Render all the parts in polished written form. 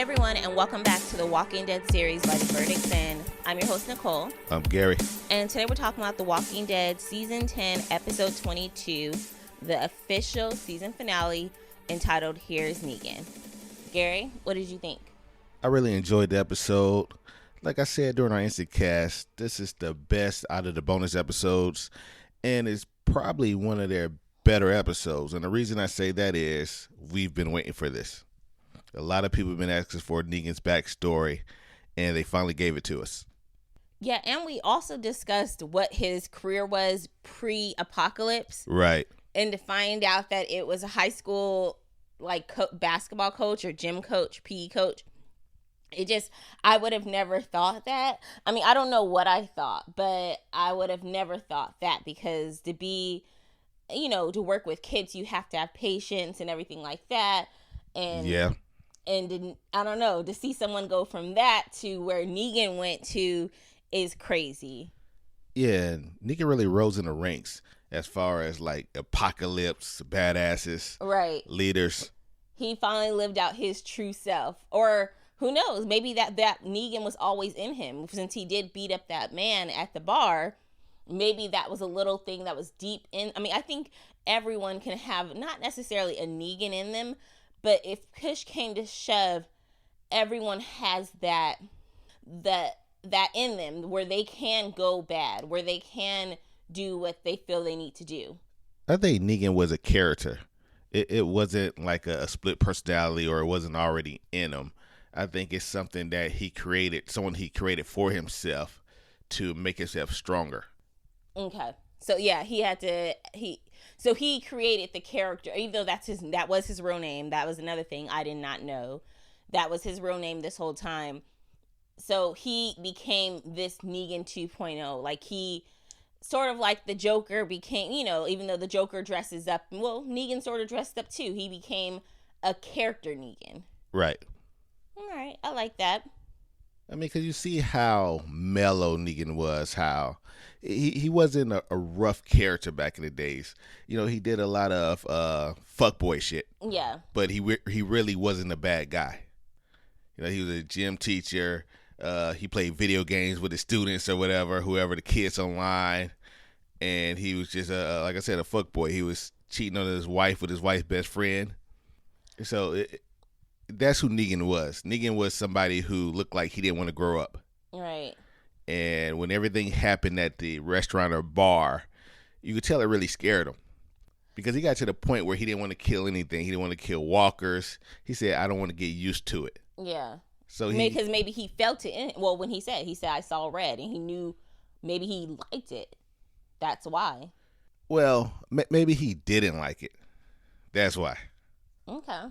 Hey everyone, and welcome back to the Walking Dead series by The Verdict's In. I'm your host, Nicole. I'm Gary. And today we're talking about The Walking Dead Season 10, Episode 22, the official season finale entitled Here's Negan. Gary, what did you think? I really enjoyed the episode. Like I said during our instant cast, this is the best out of the bonus episodes, and it's probably one of their better episodes. And the reason I say that is we've been waiting for this. A lot of people have been asking for Negan's backstory, and they finally gave it to us. Yeah, and we also discussed what his career was pre-apocalypse. Right. And to find out that it was a high school basketball coach or gym coach, PE coach. I would have never thought that. I mean, I don't know what I thought, but I would have never thought that because to be, to work with kids, you have to have patience and everything like that. And yeah. And I don't know, to see someone go from that to where Negan went to is crazy. Yeah, Negan really rose in the ranks as far as like apocalypse, badasses, right, leaders. He finally lived out his true self. Or who knows, maybe that Negan was always in him. Since he did beat up that man at the bar, maybe that was a little thing that was deep in. I mean, I think everyone can have not necessarily a Negan in them, but if push came to shove, everyone has that in them where they can go bad, where they can do what they feel they need to do. I think Negan was a character. It wasn't like a split personality, or it wasn't already in him. I think it's something that someone he created for himself to make himself stronger. Okay. So yeah, he created the character, even though that was his real name. That was another thing I did not know. That was his real name this whole time. So he became this Negan 2.0. Like he sort of like the Joker became, even though the Joker dresses up, well, Negan sort of dressed up too. He became a character Negan. Right. All right. I like that. I mean, because you see how mellow Negan was, how he wasn't a rough character back in the days. He did a lot of fuckboy shit. Yeah. But he really wasn't a bad guy. He was a gym teacher. He played video games with his students or whoever the kids online. And he was just, like I said, a fuckboy. He was cheating on his wife with his wife's best friend. So that's who Negan was. Negan was somebody who looked like he didn't want to grow up. Right. And when everything happened at the restaurant or bar, you could tell it really scared him. Because he got to the point where he didn't want to kill anything. He didn't want to kill walkers. He said, I don't want to get used to it. Yeah. So because maybe he felt it. Well, when he said, I saw red, and he knew maybe he liked it. That's why. Well, maybe he didn't like it. That's why. Okay.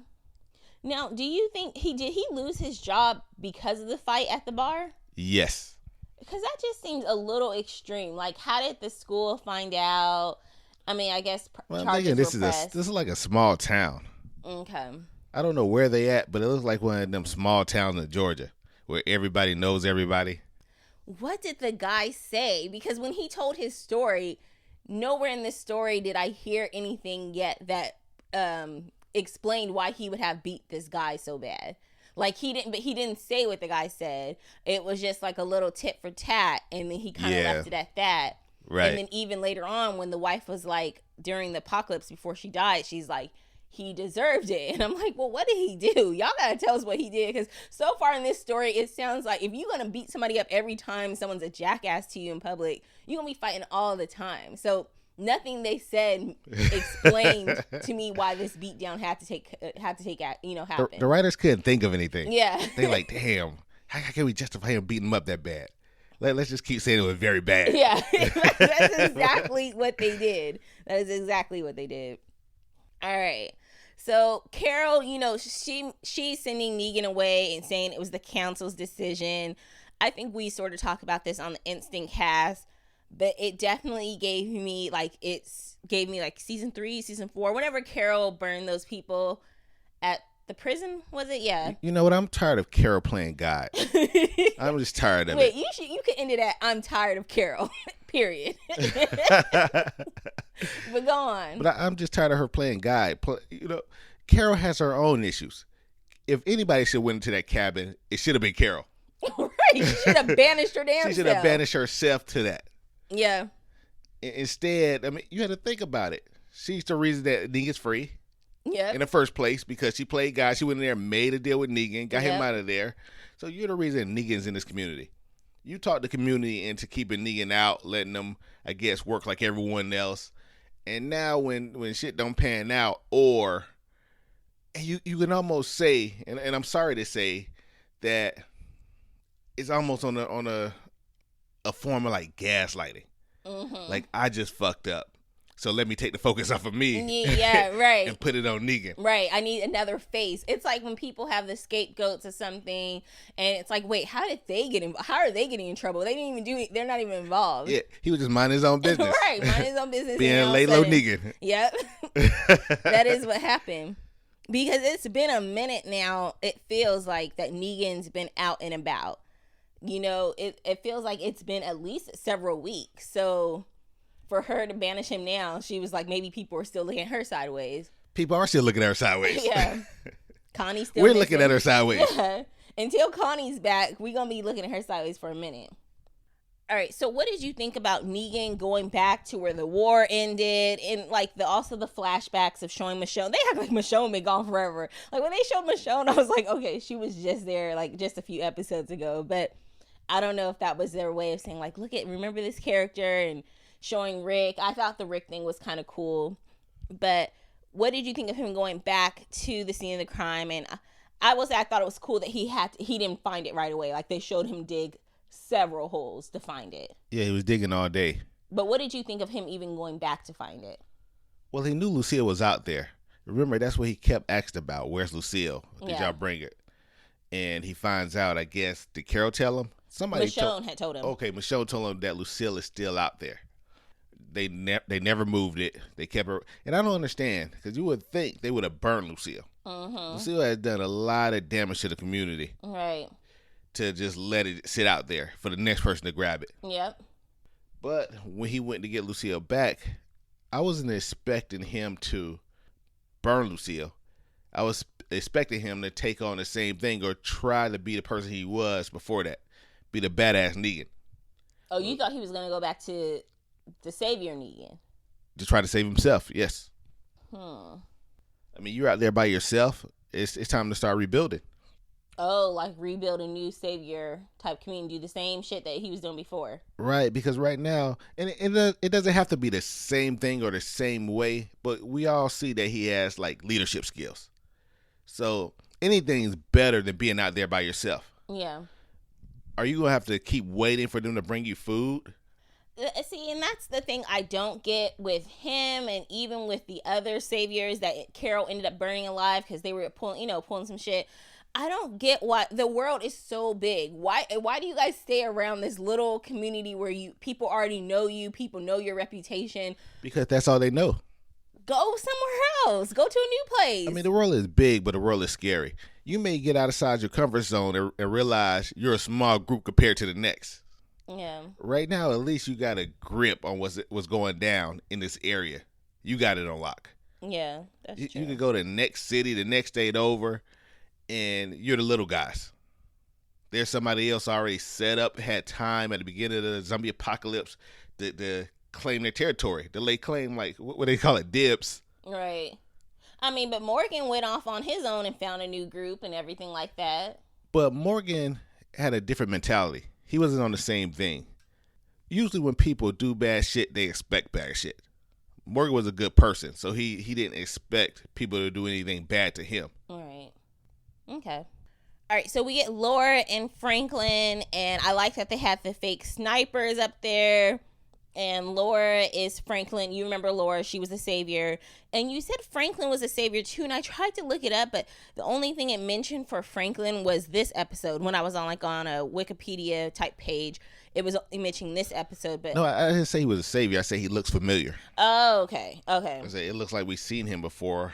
Now, do you think did he lose his job because of the fight at the bar? Yes. Because that just seems a little extreme. Like, how did the school find out? I mean, I guess charges were pressed. This is like a small town. Okay. I don't know where they at, but it looks like one of them small towns in Georgia where everybody knows everybody. What did the guy say? Because when he told his story, nowhere in this story did I hear anything yet that explained why he would have beat this guy so bad. Like he didn't say what the guy said. It was just like a little tit for tat, and then he kind of left it at that. Right. And then even later on, when the wife was like, during the apocalypse before she died, she's like, he deserved it. And I'm like, well, what did he do? Y'all gotta tell us what he did, because so far in this story, it sounds like if you're gonna beat somebody up every time someone's a jackass to you in public, you're gonna be fighting all the time. So nothing they said explained to me why this beatdown had to happen. The writers couldn't think of anything. Yeah. They like, damn, how can we justify him beating him up that bad? Let's just keep saying it was very bad. Yeah, that's exactly what they did. That is exactly what they did. All right. So Carol, she's sending Negan away and saying it was the council's decision. I think we sort of talked about this on the instant cast, but it definitely gave me like season 3, season 4, whenever Carol burned those people at the prison, was it? Yeah. You know what? I'm tired of Carol playing God. I'm just tired of it. Wait, you could end it at I'm tired of Carol. Period. But go on. But I'm just tired of her playing God. Carol has her own issues. if anybody should went into that cabin, it should have been Carol. Right. She should have banished her damn She should have banished herself to that. Yeah. Instead, I mean, you had to think about it. She's the reason that Negan's free. Yeah. In the first place, because she played God. She went in there, made a deal with Negan, got him Yep. out of there. So you're the reason Negan's in this community. You talked the community into keeping Negan out, letting them, I guess, work like everyone else. And now when shit don't pan out, or you can almost say, and I'm sorry to say, that it's almost on a form of like gaslighting. Mm-hmm. Like, I just fucked up, so let me take the focus off of me. Yeah, right. And put it on Negan. Right. I need another face. It's like when people have the scapegoats or something, and it's like, wait, how did they get how are they getting in trouble? They didn't even do it. They're not even involved. Yeah, he was just minding his own business. Right, mind his own business. Being lay low Negan. Yep. That is what happened. Because it's been a minute now, it feels like that Negan's been out and about. You know, it feels like it's been at least several weeks. So for her to banish him now, she was like, maybe people are still looking at her sideways. People are still looking at her sideways. Yeah. Connie's still We're looking at her sideways. Yeah. Until Connie's back, we're going to be looking at her sideways for a minute. All right, so what did you think about Negan going back to where the war ended, and like also the flashbacks of showing Michonne? They act like Michonne been gone forever. Like when they showed Michonne, I was like, okay, she was just there like just a few episodes ago. But I don't know if that was their way of saying like, remember this character, and showing Rick. I thought the Rick thing was kind of cool. But what did you think of him going back to the scene of the crime? And I thought it was cool that he didn't find it right away. Like they showed him dig several holes to find it. Yeah, he was digging all day. But what did you think of him even going back to find it? Well, he knew Lucille was out there. Remember, that's what he kept asking about. Where's Lucille? Did y'all bring her? And he finds out, I guess, did Carol tell him? Michonne had told him. Okay, Michonne told him that Lucille is still out there. They never moved it. They kept her. And I don't understand, because you would think they would have burned Lucille. Mm-hmm. Lucille has done a lot of damage to the community. Right. To just let it sit out there for the next person to grab it. Yep. But when he went to get Lucille back, I wasn't expecting him to burn Lucille. I was expecting him to take on the same thing or try to be the person he was before that. Be the badass Negan. Oh, you thought he was going to go back to the savior Negan? To try to save himself, yes. I mean, you're out there by yourself. It's time to start rebuilding. Oh, like rebuild a new savior type community, do the same shit that he was doing before. Right, because right now, and it doesn't have to be the same thing or the same way, but we all see that he has like leadership skills. So anything's better than being out there by yourself. Yeah. Are you going to have to keep waiting for them to bring you food? See, and that's the thing I don't get with him, and even with the other saviors that Carol ended up burning alive because they were pulling some shit. I don't get why the world is so big. Why do you guys stay around this little community where people already know you, people know your reputation? Because that's all they know. Go somewhere else. Go to a new place. I mean, the world is big, but the world is scary. You may get outside your comfort zone and realize you're a small group compared to the next. Yeah. Right now, at least you got a grip on what's going down in this area. You got it on lock. Yeah, that's true. You can go to the next city, the next state over, and you're the little guys. There's somebody else already set up, had time at the beginning of the zombie apocalypse to claim their territory, to lay claim, like, what they call it, dibs. Right. I mean, but Morgan went off on his own and found a new group and everything like that. But Morgan had a different mentality. He wasn't on the same thing. Usually when people do bad shit, they expect bad shit. Morgan was a good person, so he didn't expect people to do anything bad to him. All right. Okay. All right, so we get Laura and Franklin, and I like that they have the fake snipers up there. And Laura is Franklin. You remember Laura, she was a savior. And you said Franklin was a savior too, and I tried to look it up, but the only thing it mentioned for Franklin was this episode. When I was on a Wikipedia type page, it was mentioning this episode. But no, I didn't say he was a savior. I say he looks familiar. Oh, okay. I say it looks like we've seen him before,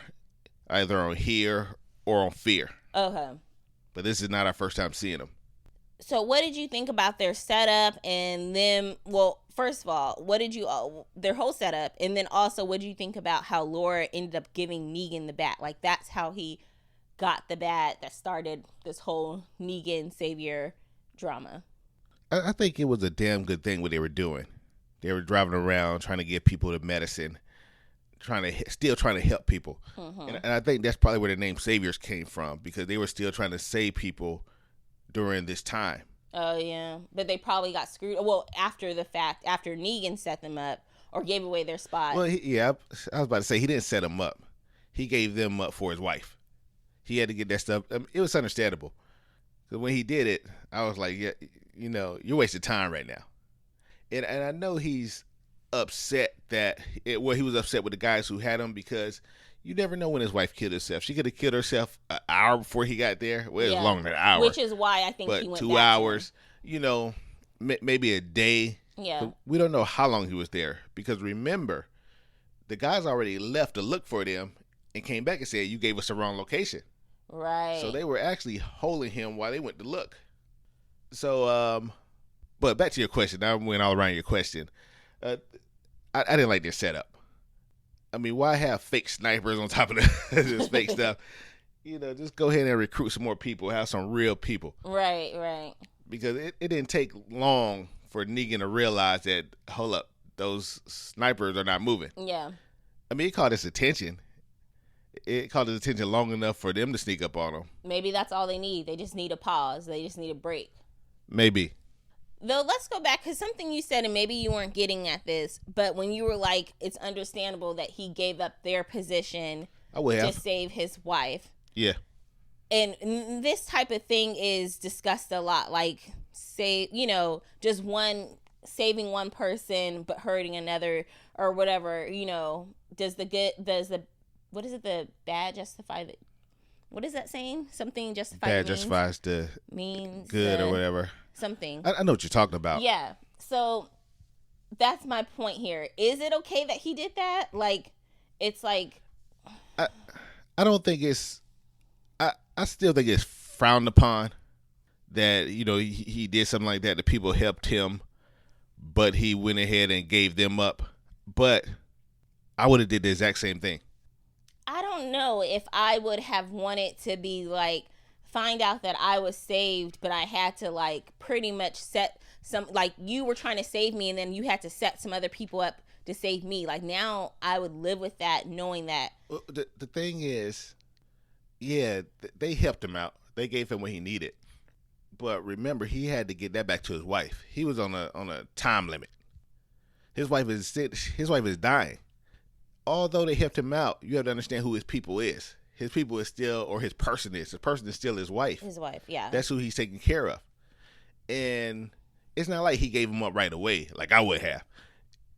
either on here or on Fear. Okay. But this is not our first time seeing him. So what did you think about their setup and them? Well, first of all, what did you, their whole setup, and then also what did you think about how Laura ended up giving Negan the bat? Like that's how he got the bat that started this whole Negan savior drama. I think it was a damn good thing what they were doing. They were driving around trying to get people the medicine, still trying to help people. And I think that's probably where the name Saviors came from, because they were still trying to save people during this time. Oh, yeah. But they probably got screwed. Well, after the fact, after Negan set them up or gave away their spot. Well, I was about to say, he didn't set them up. He gave them up for his wife. He had to get that stuff. I mean, it was understandable. Because when he did it, I was like, yeah, you know, you're wasting time right now. And I know he's upset he was upset with the guys who had him, because you never know when his wife killed herself. She could have killed herself an hour before he got there. Well, it was longer than an hour. Which is why I think he went 2 hours, you know, maybe a day. Yeah. We don't know how long he was there, because remember, the guys already left to look for them and came back and said, you gave us the wrong location. Right. So they were actually holding him while they went to look. So, but back to your question. I went all around your question. I didn't like their setup. I mean, why have fake snipers on top of this fake stuff? You know, just go ahead and recruit some more people. Have some real people. Right. Because it didn't take long for Negan to realize that, hold up, those snipers are not moving. Yeah. I mean, it caught his attention. It caught his attention long enough for them to sneak up on him. Maybe that's all they need. They just need a pause. They just need a break. Maybe. Though, let's go back, because something you said, and maybe you weren't getting at this, but when you were like, it's understandable that he gave up their position to save his wife. Yeah. And this type of thing is discussed a lot. Like, say, you know, just saving one person but hurting another or whatever, you know, what is it, the bad justify the, what is that saying? Something justify bad justifies the means good or whatever. Something. I know what you're talking about. Yeah. So that's my point here. Is it okay that he did that? Like, it's like, I don't think it's, I still think it's frowned upon that, you know, he did something like that. The people helped him, but he went ahead and gave them up. But I would have did the exact same thing. I don't know if I would have wanted to be like, find out that I was saved, but I had to like pretty much set some, like, you were trying to save me and then you had to set some other people up to save me. Like, now I would live with that, knowing that. Well, the thing is, yeah, they helped him out. They gave him what he needed. But remember, he had to get that back to his wife. He was on a time limit. His wife is sick. His wife is dying. Although they helped him out, you have to understand who his people is. His people is still, or his person is. His person is still his wife. His wife, yeah. That's who he's taking care of. And it's not like he gave him up right away, like I would have.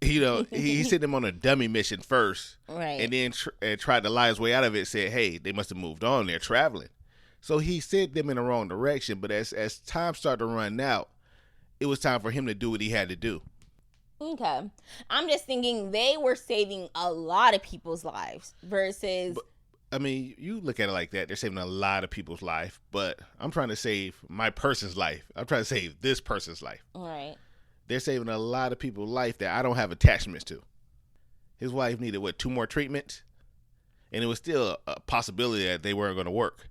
You know, he sent them on a dummy mission first. Right. And then tried to lie his way out of it, said, hey, they must have moved on. They're traveling. So he sent them in the wrong direction. But as time started to run out, it was time for him to do what he had to do. Okay. I'm just thinking they were saving a lot of people's lives versus... But, I mean, you look at it like that. They're saving a lot of people's life, but I'm trying to save my person's life. I'm trying to save this person's life. Right. They're saving a lot of people's life that I don't have attachments to. His wife needed, 2 more treatments? And it was still a possibility that they weren't going to work.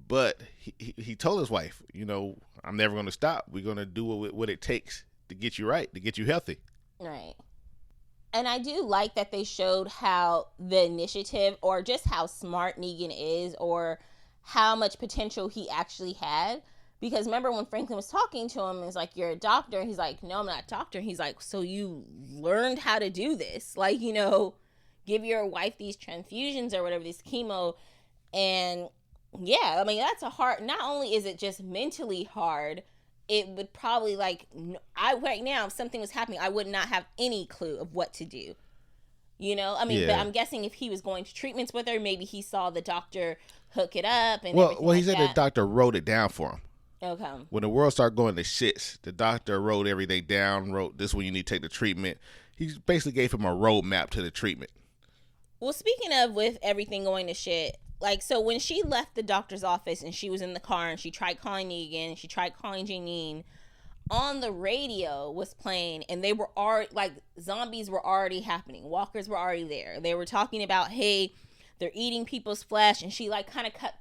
But he told his wife, you know, I'm never going to stop. We're going to do what it takes to get you right, to get you healthy. Right. And I do like that they showed how the initiative, or just how smart Negan is, or how much potential he actually had. Because remember when Franklin was talking to him, it's like, you're a doctor. And he's like, no, I'm not a doctor. And he's like, so you learned how to do this. Like, you know, give your wife these transfusions or whatever, this chemo. And yeah, I mean, that's a hard, not only is it just mentally hard, it would probably right now, if something was happening, I would not have any clue of what to do. You know, I mean, yeah. But I'm guessing if he was going to treatments with her, maybe he saw the doctor hook it up and well, everything he said the doctor wrote it down for him. Okay. When the world started going to shits, the doctor wrote everything down, wrote this when you need to take the treatment. He basically gave him a roadmap to the treatment. Well, speaking of with everything going to shit, like, so when she left the doctor's office and she was in the car and she tried calling Negan, she tried calling Janine, on the radio was playing, and they were already, like, zombies were already happening. Walkers were already there. They were talking about, hey, they're eating people's flesh, and she, like, kind of cut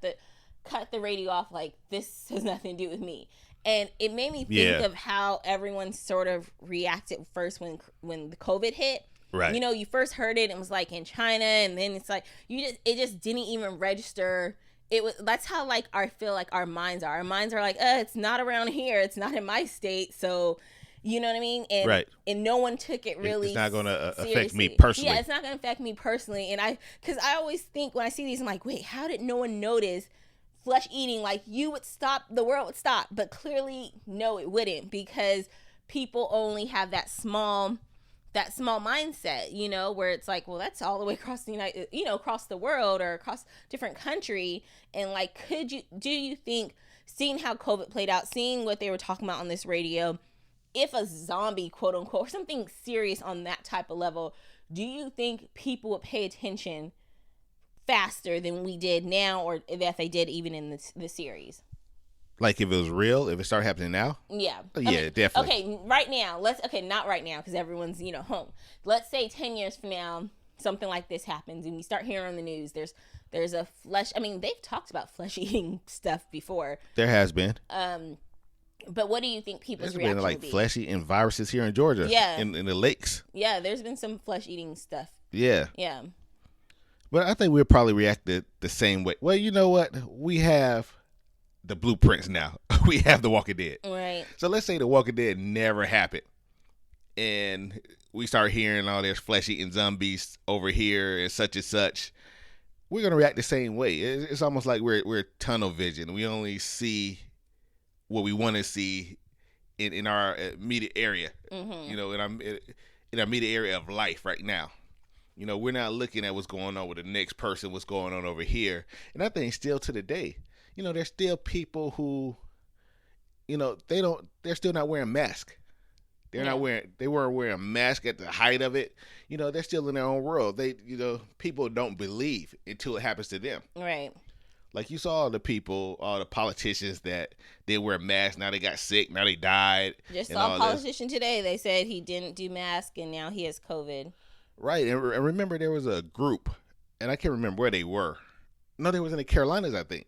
cut the radio off, like, this has nothing to do with me. And it made me think of how everyone sort of reacted first when the COVID hit. Right. You know, you first heard it, and it was like in China, and then it's like it just didn't even register. That's how, like, I feel like our minds are. Our minds are like, it's not around here. It's not in my state. So, you know what I mean? And, right. And no one took it really. It's not going to affect seriously. me personally. Yeah, it's not going to affect me personally. And because I always think when I see these, I'm like, wait, how did no one notice flesh eating? Like, you would stop, the world would stop. But clearly, no, it wouldn't, because people only have that small mindset, you know, where it's like, well, that's all the way across the across the world or across different country. And like, do you think, seeing how COVID played out, seeing what they were talking about on this radio, if a zombie, quote unquote, or something serious on that type of level, do you think people would pay attention faster than we did now, or that they did even in the series? Like, if it was real, if it started happening now? Yeah. Definitely. Okay, right now, not right now, because everyone's, home. Let's say 10 years from now, something like this happens, and you start hearing on the news, there's a they've talked about flesh-eating stuff before. There has been. But what do you think people's reaction will be? There's been, like, flesh-eating viruses here in Georgia. Yeah. In the lakes. Yeah, there's been some flesh-eating stuff. Yeah. Yeah. But I think we'll probably react the same way. Well, you know what? We have the blueprints now. We have The Walking Dead. Right. So let's say The Walking Dead never happened, and we start hearing all this flesh-eating zombies over here and such. We're gonna react the same way. It's almost like we're tunnel vision. We only see what we want to see in our immediate area. Mm-hmm. You know, in our immediate area of life right now. You know, we're not looking at what's going on with the next person, what's going on over here. And I think still to the day, you know, there's still people who, you know, they're still not wearing masks. They weren't wearing masks at the height of it. You know, they're still in their own world. People don't believe until it happens to them. Right. Like, you saw all the politicians that didn't wear masks. Now they got sick. Now they died. Just saw a politician today. They said he didn't do mask, and now he has COVID. Right. And remember, there was a group, and I can't remember where they were. No, they was in the Carolinas, I think.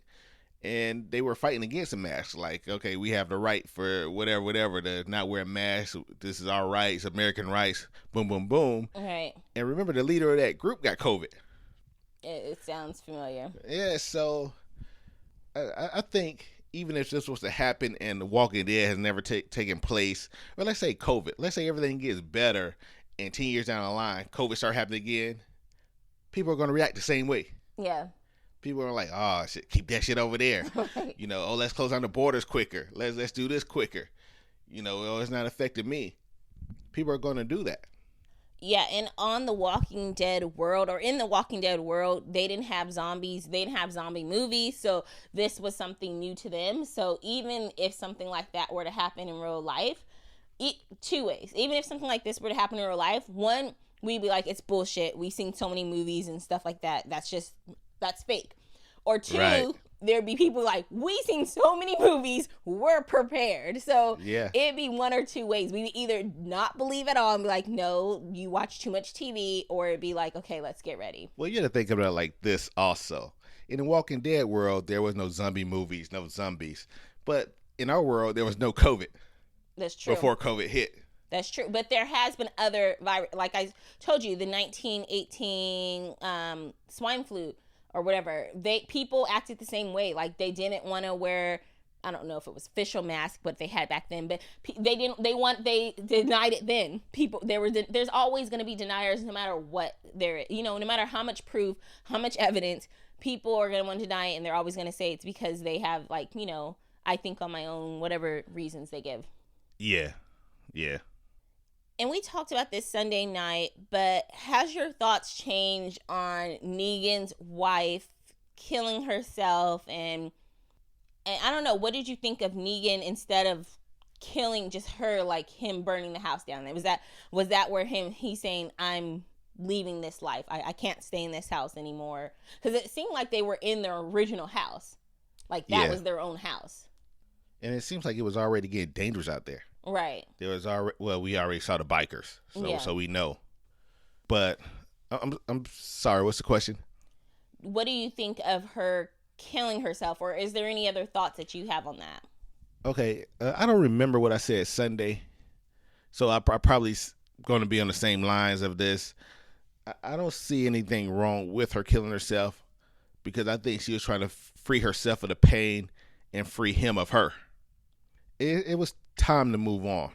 And they were fighting against the masks. Like, okay, we have the right for whatever to not wear masks. This is our rights, American rights. Boom, boom, boom. Right. And remember, the leader of that group got COVID. It sounds familiar. Yeah, so I think even if this was to happen and The Walking Dead has never taken place, or let's say COVID, let's say everything gets better, and 10 years down the line, COVID start happening again, people are going to react the same way. Yeah. People are like, oh, shit, keep that shit over there. Right. You know, let's close down the borders quicker. Let's do this quicker. You know, it's not affecting me. People are going to do that. Yeah, and on The Walking Dead world, or in The Walking Dead world, they didn't have zombies. They didn't have zombie movies, so this was something new to them. So even if something like that were to happen in real life, two ways. Even if something like this were to happen in real life, one, we'd be like, it's bullshit. We've seen so many movies and stuff like that. That's fake. Or two, right, there'd be people like, we've seen so many movies, we're prepared. So yeah, it'd be one or two ways. We'd either not believe at all and be like, no, you watch too much TV, or it'd be like, okay, let's get ready. Well, you got to think about it like this also. In the Walking Dead world, there was no zombie movies, no zombies. But in our world, there was no COVID. That's true. Before COVID hit. That's true. But there has been other virus, like I told you, the 1918 swine flu or whatever. People acted the same way. Like, they didn't want to wear, I don't know if it was official mask, what they had back then, but they denied it then. There's always going to be deniers, no matter what no matter how much proof, how much evidence, people are going to want to deny it, and they're always going to say it's because they have, like, I think on my own, whatever reasons they give. Yeah. And we talked about this Sunday night, but has your thoughts changed on Negan's wife killing herself? And I don't know, what did you think of Negan instead of killing just her, like him burning the house down? Was that where he's saying, I'm leaving this life. I can't stay in this house anymore? Because it seemed like they were in their original house. Like, that was their own house. And it seems like it was already getting dangerous out there. Right. There was we already saw the bikers, so we know. But I'm sorry. What's the question? What do you think of her killing herself, or is there any other thoughts that you have on that? Okay, I don't remember what I said Sunday, so I probably going to be on the same lines of this. I don't see anything wrong with her killing herself because I think she was trying to free herself of the pain and free him of her. It was time to move on.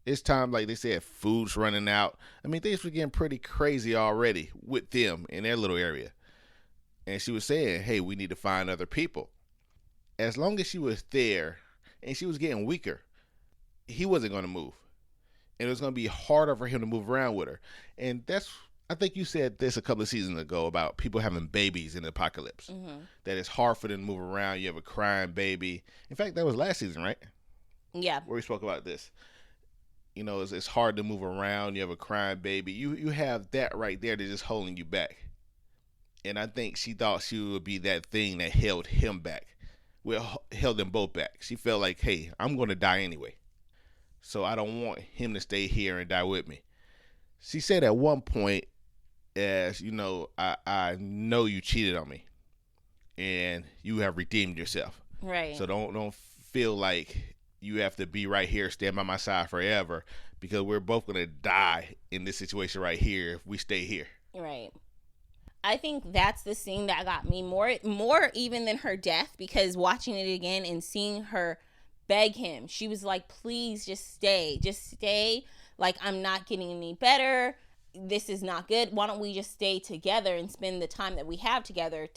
It's time, like they said, food's running out. I mean, things were getting pretty crazy already with them in their little area. And she was saying, hey, we need to find other people. As long as she was there and she was getting weaker, he wasn't going to move. And it was going to be harder for him to move around with her. And I think you said this a couple of seasons ago about people having babies in the apocalypse. Mm-hmm. That it's hard for them to move around. You have a crying baby. In fact, that was last season, right? Yeah. Where we spoke about this. You know, it's hard to move around. You have a crying baby. You have that right there that's just holding you back. And I think she thought she would be that thing that held him back. Well, held them both back. She felt like, hey, I'm going to die anyway. So I don't want him to stay here and die with me. She said at one point, as you know, I know you cheated on me. And you have redeemed yourself. Right. So don't feel like you have to be right here, stand by my side forever, because we're both going to die in this situation right here if we stay here. Right. I think that's the scene that got me more even than her death, because watching it again and seeing her beg him, she was like, please just stay. Like, I'm not getting any better. This is not good. Why don't we just stay together and spend the time that we have together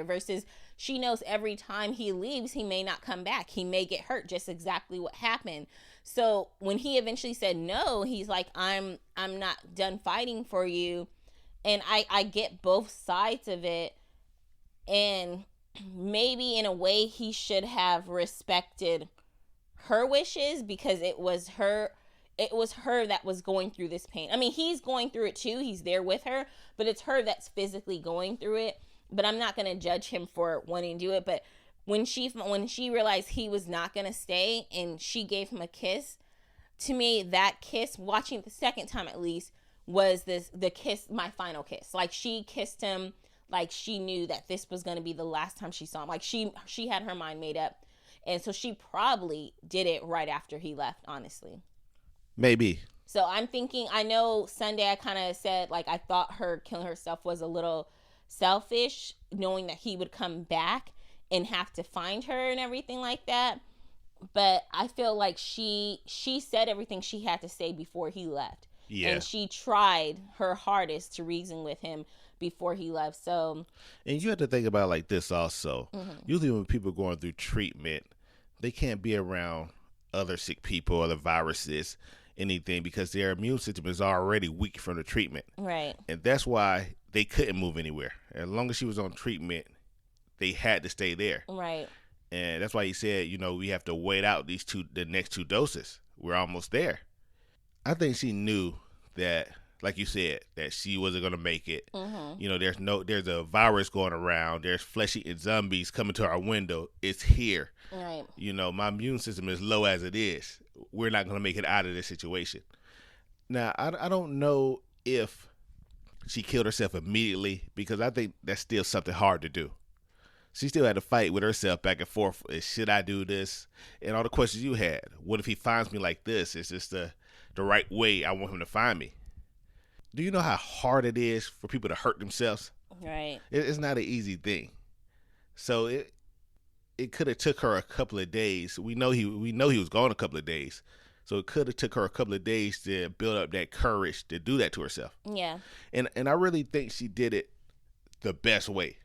versus she knows every time he leaves, he may not come back. He may get hurt, just exactly what happened. So when he eventually said no, he's like, I'm not done fighting for you. And I get both sides of it. And maybe in a way he should have respected her wishes, because it was her that was going through this pain. I mean, he's going through it too. He's there with her, but it's her that's physically going through it. But I'm not going to judge him for wanting to do it. But when she realized he was not going to stay and she gave him a kiss, to me, that kiss, watching it the second time at least, was the kiss, my final kiss. Like, she kissed him like she knew that this was going to be the last time she saw him. Like, she had her mind made up. And so she probably did it right after he left, honestly. Maybe. So I'm thinking, I know Sunday I kind of said, like, I thought her killing herself was a little selfish, knowing that he would come back and have to find her and everything like that. But I feel like she said everything she had to say before he left. Yeah. And she tried her hardest to reason with him before he left. So, and you have to think about it like this also. Mm-hmm. Usually when people are going through treatment, they can't be around other sick people, other viruses, anything, because their immune system is already weak from the treatment. Right. And that's why they couldn't move anywhere. As long as she was on treatment, they had to stay there. Right. And that's why he said, you know, we have to wait out the next 2 doses. We're almost there. I think she knew that, like you said, that she wasn't going to make it. Mm-hmm. You know, there's a virus going around. There's flesh-eating zombies coming to our window. It's here. Right. You know, my immune system is low as it is. We're not going to make it out of this situation. Now, I don't know if she killed herself immediately, because I think that's still something hard to do. She still had to fight with herself back and forth. Should I do this? And all the questions you had. What if he finds me like this? Is this the right way I want him to find me? Do you know how hard it is for people to hurt themselves? Right. It's not an easy thing. So it could have took her a couple of days. We know he was gone a couple of days. So it could have took her a couple of days to build up that courage to do that to herself. Yeah. And I really think she did it the best way.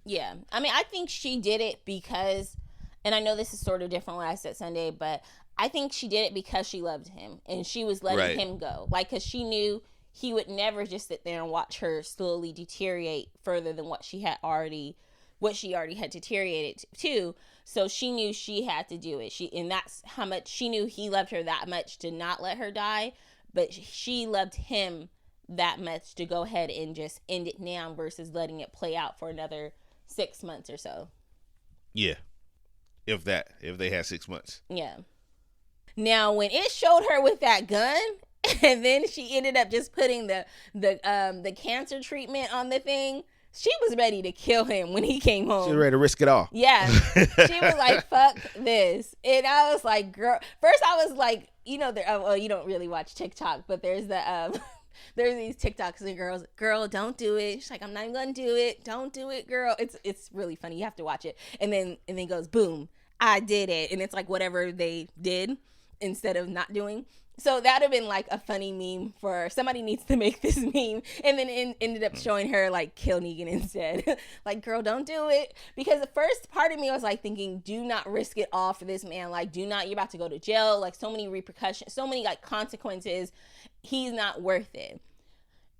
Yeah. I mean, I think she did it because, and I know this is sort of different what I said Sunday, but I think she did it because she loved him and she was letting him go. Like, because she knew he would never just sit there and watch her slowly deteriorate further than what she already had deteriorated to. So she knew she had to do it. And that's how much she knew he loved her, that much to not let her die. But she loved him that much to go ahead and just end it now versus letting it play out for another 6 months or so. Yeah. If they had 6 months. Yeah. Now, when it showed her with that gun, and then she ended up just putting the cancer treatment on the thing, she was ready to kill him when he came home. She was ready to risk it all. Yeah. She was like, fuck this. And I was like, girl. First I was like, you know, well, you don't really watch TikTok, but there's the there's these TikToks and girl, don't do it. She's like, I'm not even gonna do it. Don't do it, girl. It's really funny. You have to watch it. And then goes, boom, I did it. And it's like whatever they did instead of not doing. So that'd have been like a funny meme for somebody needs to make this meme. And then ended up showing her like kill Negan instead. Like, girl, don't do it. Because the first part of me was like thinking, do not risk it all for this man. Like, you're about to go to jail. Like, so many repercussions, so many like consequences. He's not worth it.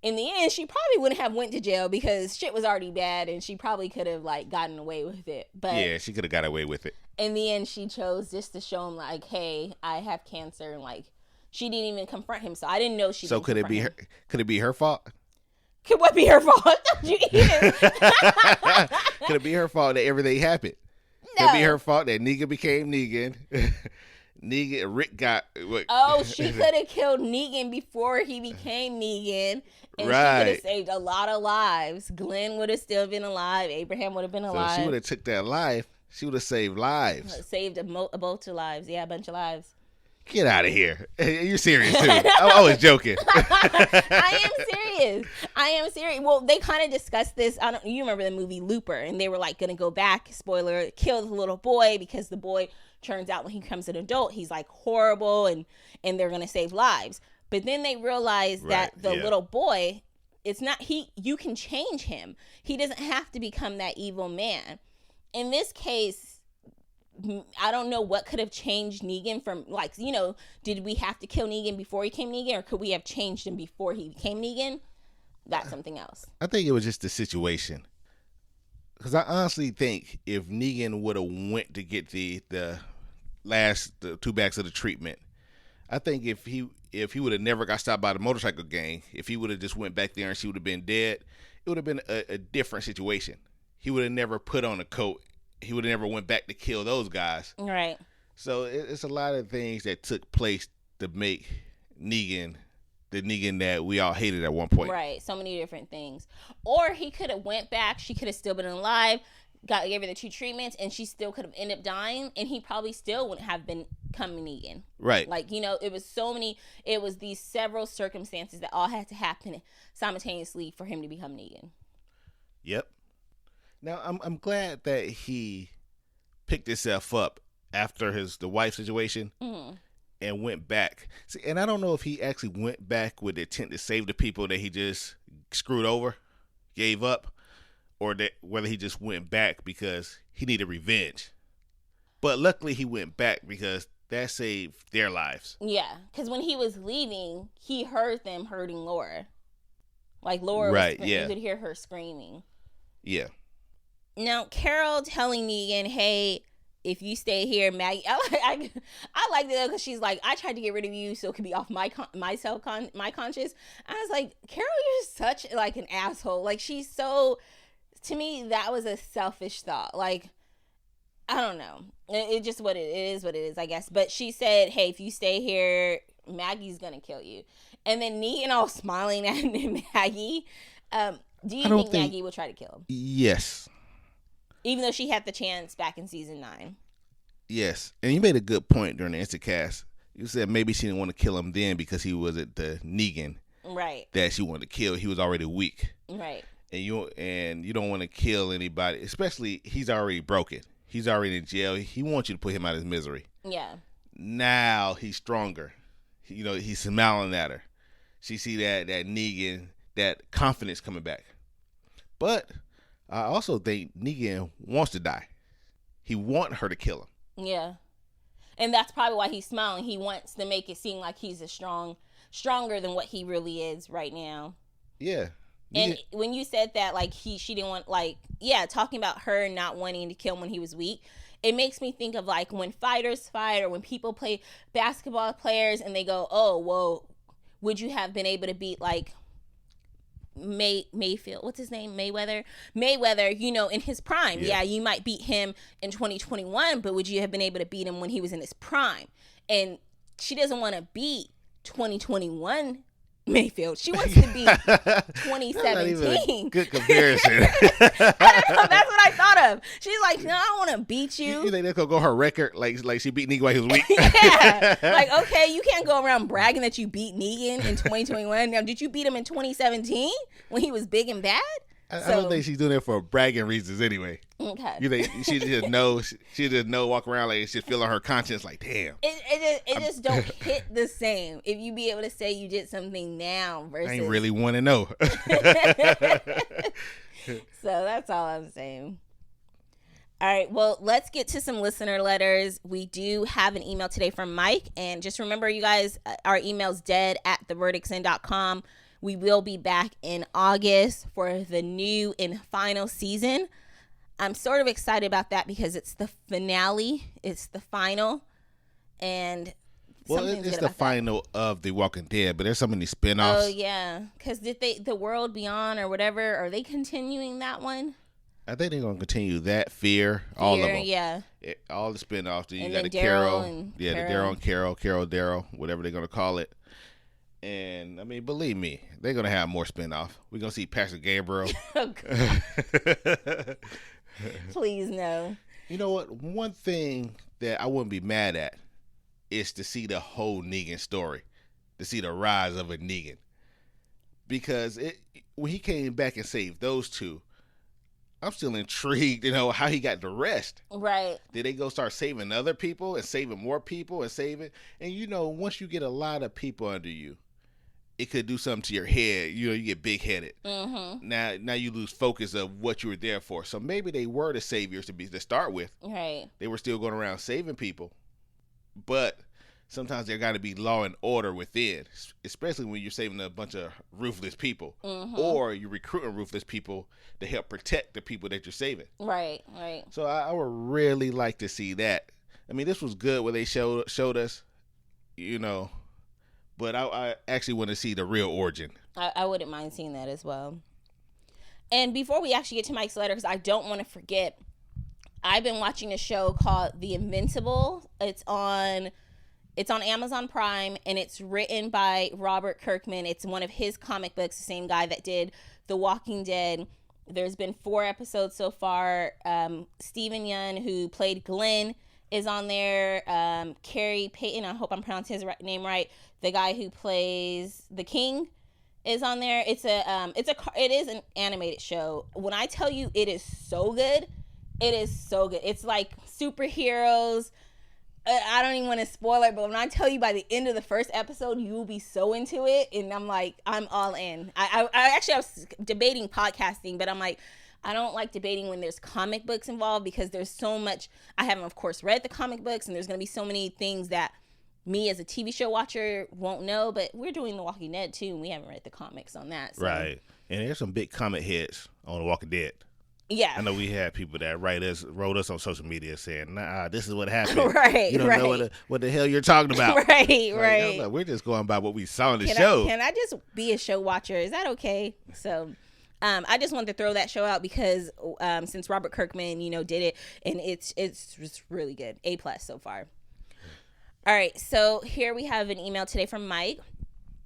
In the end, she probably wouldn't have went to jail because shit was already bad and she probably could have like gotten away with it. But yeah, she could have got away with it. In the end, she chose just to show him like, hey, I have cancer, and like, she didn't even confront him, so I didn't know she. So could it be her? Could it be her fault? Could what be her fault? Don't you even? Could it be her fault that everything happened? No. Could it be her fault that Negan became Negan? Rick got. What? Oh, she could have killed Negan before he became Negan, and right. She could have saved a lot of lives. Glenn would have still been alive. Abraham would have been alive. So she would have took that life. She would have saved lives. Saved a bunch of lives. Yeah, a bunch of lives. Get out of here. You're serious, too. I was joking. I am serious. Well, they kind of discussed this. You remember the movie Looper, and they were like going to go back, spoiler, kill the little boy because the boy turns out when he becomes an adult, he's like horrible and they're going to save lives. But then they realized that the little boy, it's not, you can change him. He doesn't have to become that evil man. In this case, I don't know what could have changed Negan from, like, you know, did we have to kill Negan before he became Negan, or could we have changed him before he became Negan? That's something else. I think it was just the situation. Because I honestly think if Negan would have went to get the two bags of the treatment, I think if he would have never got stopped by the motorcycle gang, if he would have just went back there and she would have been dead, it would have been a different situation. He would have never put on a coat. He would have never went back to kill those guys. Right. So it's a lot of things that took place to make Negan the Negan that we all hated at one point. Right. So many different things. Or he could have went back. She could have still been alive, gave her the 2 treatments, and she still could have ended up dying, and he probably still wouldn't have become Negan. Right. Like, you know, it was these several circumstances that all had to happen simultaneously for him to become Negan. Yep. Now, I'm glad that he picked himself up after the wife situation and went back. See, and I don't know if he actually went back with the intent to save the people that he just screwed over, gave up, or that whether he just went back because he needed revenge. But luckily he went back because that saved their lives. Yeah, because when he was leaving, he heard them hurting Laura. Like, Laura was screaming. You could hear her screaming. Yeah. Now, Carol telling Negan, hey, if you stay here, Maggie, I like that because she's like, I tried to get rid of you so it could be off my conscience. I was like, Carol, you're such like an asshole. Like, she's so, to me, that was a selfish thought. Like, I don't know. It just it is what it is, I guess. But she said, hey, if you stay here, Maggie's going to kill you. And then Negan all smiling at Maggie. Do you think Maggie will try to kill him? Yes. Even though she had the chance back in season 9. Yes. And you made a good point during the Instacast. You said maybe she didn't want to kill him then because he wasn't the Negan. Right. That she wanted to kill. He was already weak. Right. And you don't want to kill anybody, especially he's already broken. He's already in jail. He wants you to put him out of his misery. Yeah. Now he's stronger. He's smiling at her. She see that Negan, that confidence coming back. But I also think Negan wants to die. He wants her to kill him. Yeah. And that's probably why he's smiling. He wants to make it seem like he's stronger than what he really is right now. Yeah. And when you said that, like, she didn't want, like, talking about her not wanting to kill him when he was weak, it makes me think of, like, when fighters fight or when people play basketball players and they go, oh, well, would you have been able to beat, like, Mayfield, what's his name? Mayweather, you know, in his prime. Yeah, you might beat him in 2021, but would you have been able to beat him when he was in his prime? And she doesn't want to beat 2021 Mayfield. She wants to be 2017. Good comparison. I don't know. That's what I thought of. She's like, no, I don't want to beat you. You think that's gonna go her record? Like she beat Negan while he was weak? Yeah. Like, okay, you can't go around bragging that you beat Negan in 2021. Now, did you beat him in 2017 when he was big and bad? I don't think she's doing it for bragging reasons anyway. Okay. You think she just know? She just know, walk around like she's feeling her conscience like, damn. It just don't hit the same if you be able to say you did something now versus. I ain't really want to know. So that's all I'm saying. All right, well, let's get to some listener letters. We do have an email today from Mike, and just remember, you guys, our email's dead@theverdictsin.com. We will be back in August for the new and final season. I'm sort of excited about that because it's the finale. It's the final. And it's the final of The Walking Dead, but there's so many spinoffs. Oh, yeah. Because The World Beyond or whatever, are they continuing that one? I think they're going to continue that. Fear, all of them. Yeah. All the spinoffs. You and got the Carol. The Daryl and Carol, Daryl, whatever they're going to call it. And, I mean, believe me, they're going to have more spinoff. We're going to see Pastor Gabriel. Oh, God. Please, no. You know what? One thing that I wouldn't be mad at is to see the whole Negan story, to see the rise of a Negan. Because when he came back and saved those two, I'm still intrigued, how he got the rest. Right. Did they go start saving other people and saving more people and saving? And, once you get a lot of people under you, it could do something to your head. You get big-headed. Mm-hmm. Now you lose focus of what you were there for. So maybe they were the saviors to start with. Right. They were still going around saving people. But sometimes there got to be law and order within, especially when you're saving a bunch of ruthless people. Mm-hmm. Or you're recruiting ruthless people to help protect the people that you're saving. Right. So I would really like to see that. I mean, this was good what they showed us, but I actually want to see the real origin. I wouldn't mind seeing that as well. And before we actually get to Mike's letter, because I don't want to forget, I've been watching a show called The Invincible. It's on Amazon Prime, and it's written by Robert Kirkman. It's one of his comic books, the same guy that did The Walking Dead. There's been 4 episodes so far. Stephen Yeun, who played Glenn, is on there. Carrie Payton, I hope I'm pronouncing his name right. The guy who plays the King is on there. It is an animated show. When I tell you it is so good, it is so good. It's like superheroes. I don't even want to spoil it, but when I tell you by the end of the first episode, you will be so into it. And I'm like, I'm all in. I was debating podcasting, but I'm like, I don't like debating when there's comic books involved because there's so much. I haven't, of course, read the comic books, and there's going to be so many things that me as a TV show watcher won't know. But we're doing The Walking Dead too, and we haven't read the comics on that. So. Right. And there's some big comic heads on The Walking Dead. Yeah. I know we had people that wrote us on social media saying, nah, this is what happened. Right. You don't know what the hell you're talking about. Right. Right. Like, we're just going by what we saw in the show. Can I just be a show watcher? Is that okay? So I just wanted to throw that show out because since Robert Kirkman, did it, and it's just really good. A+ so far. All right. So here we have an email today from Mike.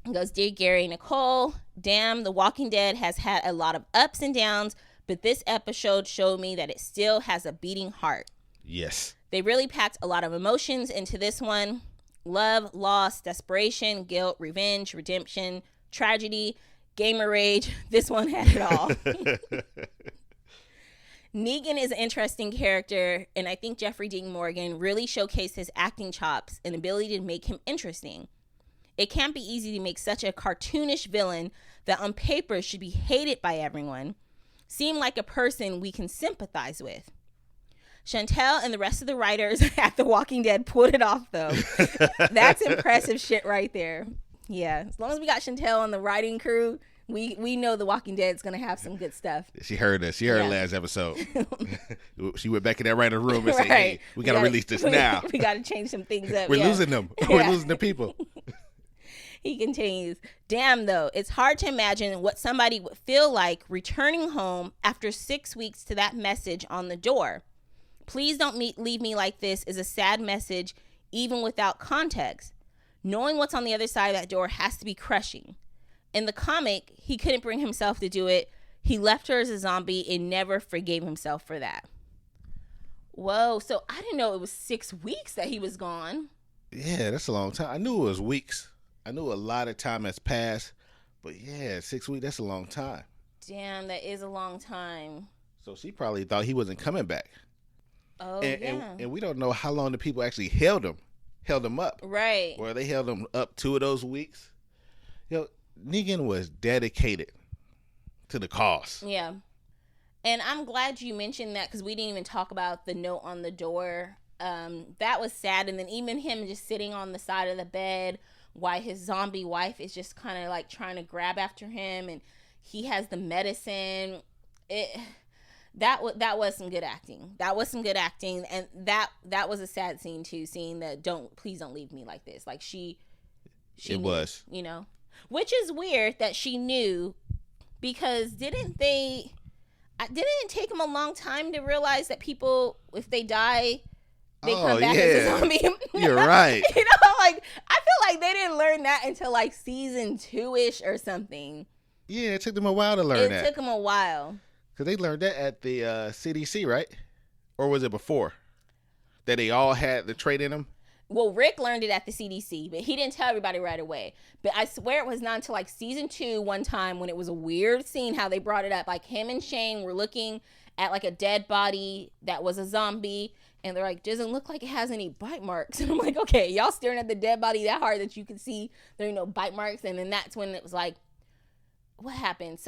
It goes, Dear Gary and Nicole, damn, The Walking Dead has had a lot of ups and downs, but this episode showed me that it still has a beating heart. Yes. They really packed a lot of emotions into this one. Love, loss, desperation, guilt, revenge, redemption, tragedy, gamer rage. This one had it all. Negan is an interesting character, and I think Jeffrey Dean Morgan really showcased his acting chops and ability to make him interesting. It can't be easy to make such a cartoonish villain that on paper should be hated by everyone seem like a person we can sympathize with. Shantel and the rest of the writers at The Walking Dead pulled it off, though. That's impressive shit right there. Yeah, as long as we got Shantel on the writing crew, we know The Walking Dead is going to have some good stuff. She heard us. She heard last episode. She went back in that writer's room and said, hey, we got to release this now. We got to change some things up. We're losing them. We're losing the people. He continues, damn, though, it's hard to imagine what somebody would feel like returning home after 6 weeks to that message on the door. Please don't leave me like this is a sad message, even without context. Knowing what's on the other side of that door has to be crushing. In the comic, he couldn't bring himself to do it. He left her as a zombie and never forgave himself for that. Whoa, so I didn't know it was 6 weeks that he was gone. Yeah, that's a long time. I knew it was weeks. I knew a lot of time has passed. But yeah, 6 weeks, that's a long time. Damn, that is a long time. So she probably thought he wasn't coming back. Oh, And we don't know how long the people actually held him up. Right. Or they held him up 2 of those weeks. Negan was dedicated to the cause. Yeah. And I'm glad you mentioned that because we didn't even talk about the note on the door. That was sad. And then even him just sitting on the side of the bed while his zombie wife is just kind of like trying to grab after him, and he has the medicine. That was some good acting. That was some good acting, and that was a sad scene too. Seeing that, please don't leave me like this. Like she it knew, was, which is weird that she knew, because didn't it take him a long time to realize that people, if they die, they come back as a zombie? You're right. Like I feel like they didn't learn that until like season 2-ish or something. Yeah, it took them a while to learn that. It took them a while. Because they learned that at the CDC, right? Or was it before? That they all had the trait in them? Well, Rick learned it at the CDC, but he didn't tell everybody right away. But I swear it was not until like season 2 one time when it was a weird scene how they brought it up. Like him and Shane were looking at like a dead body that was a zombie. And they're like, doesn't look like it has any bite marks. And I'm like, okay, y'all staring at the dead body that hard that you can see there are no bite marks. And then that's when it was like, what happened?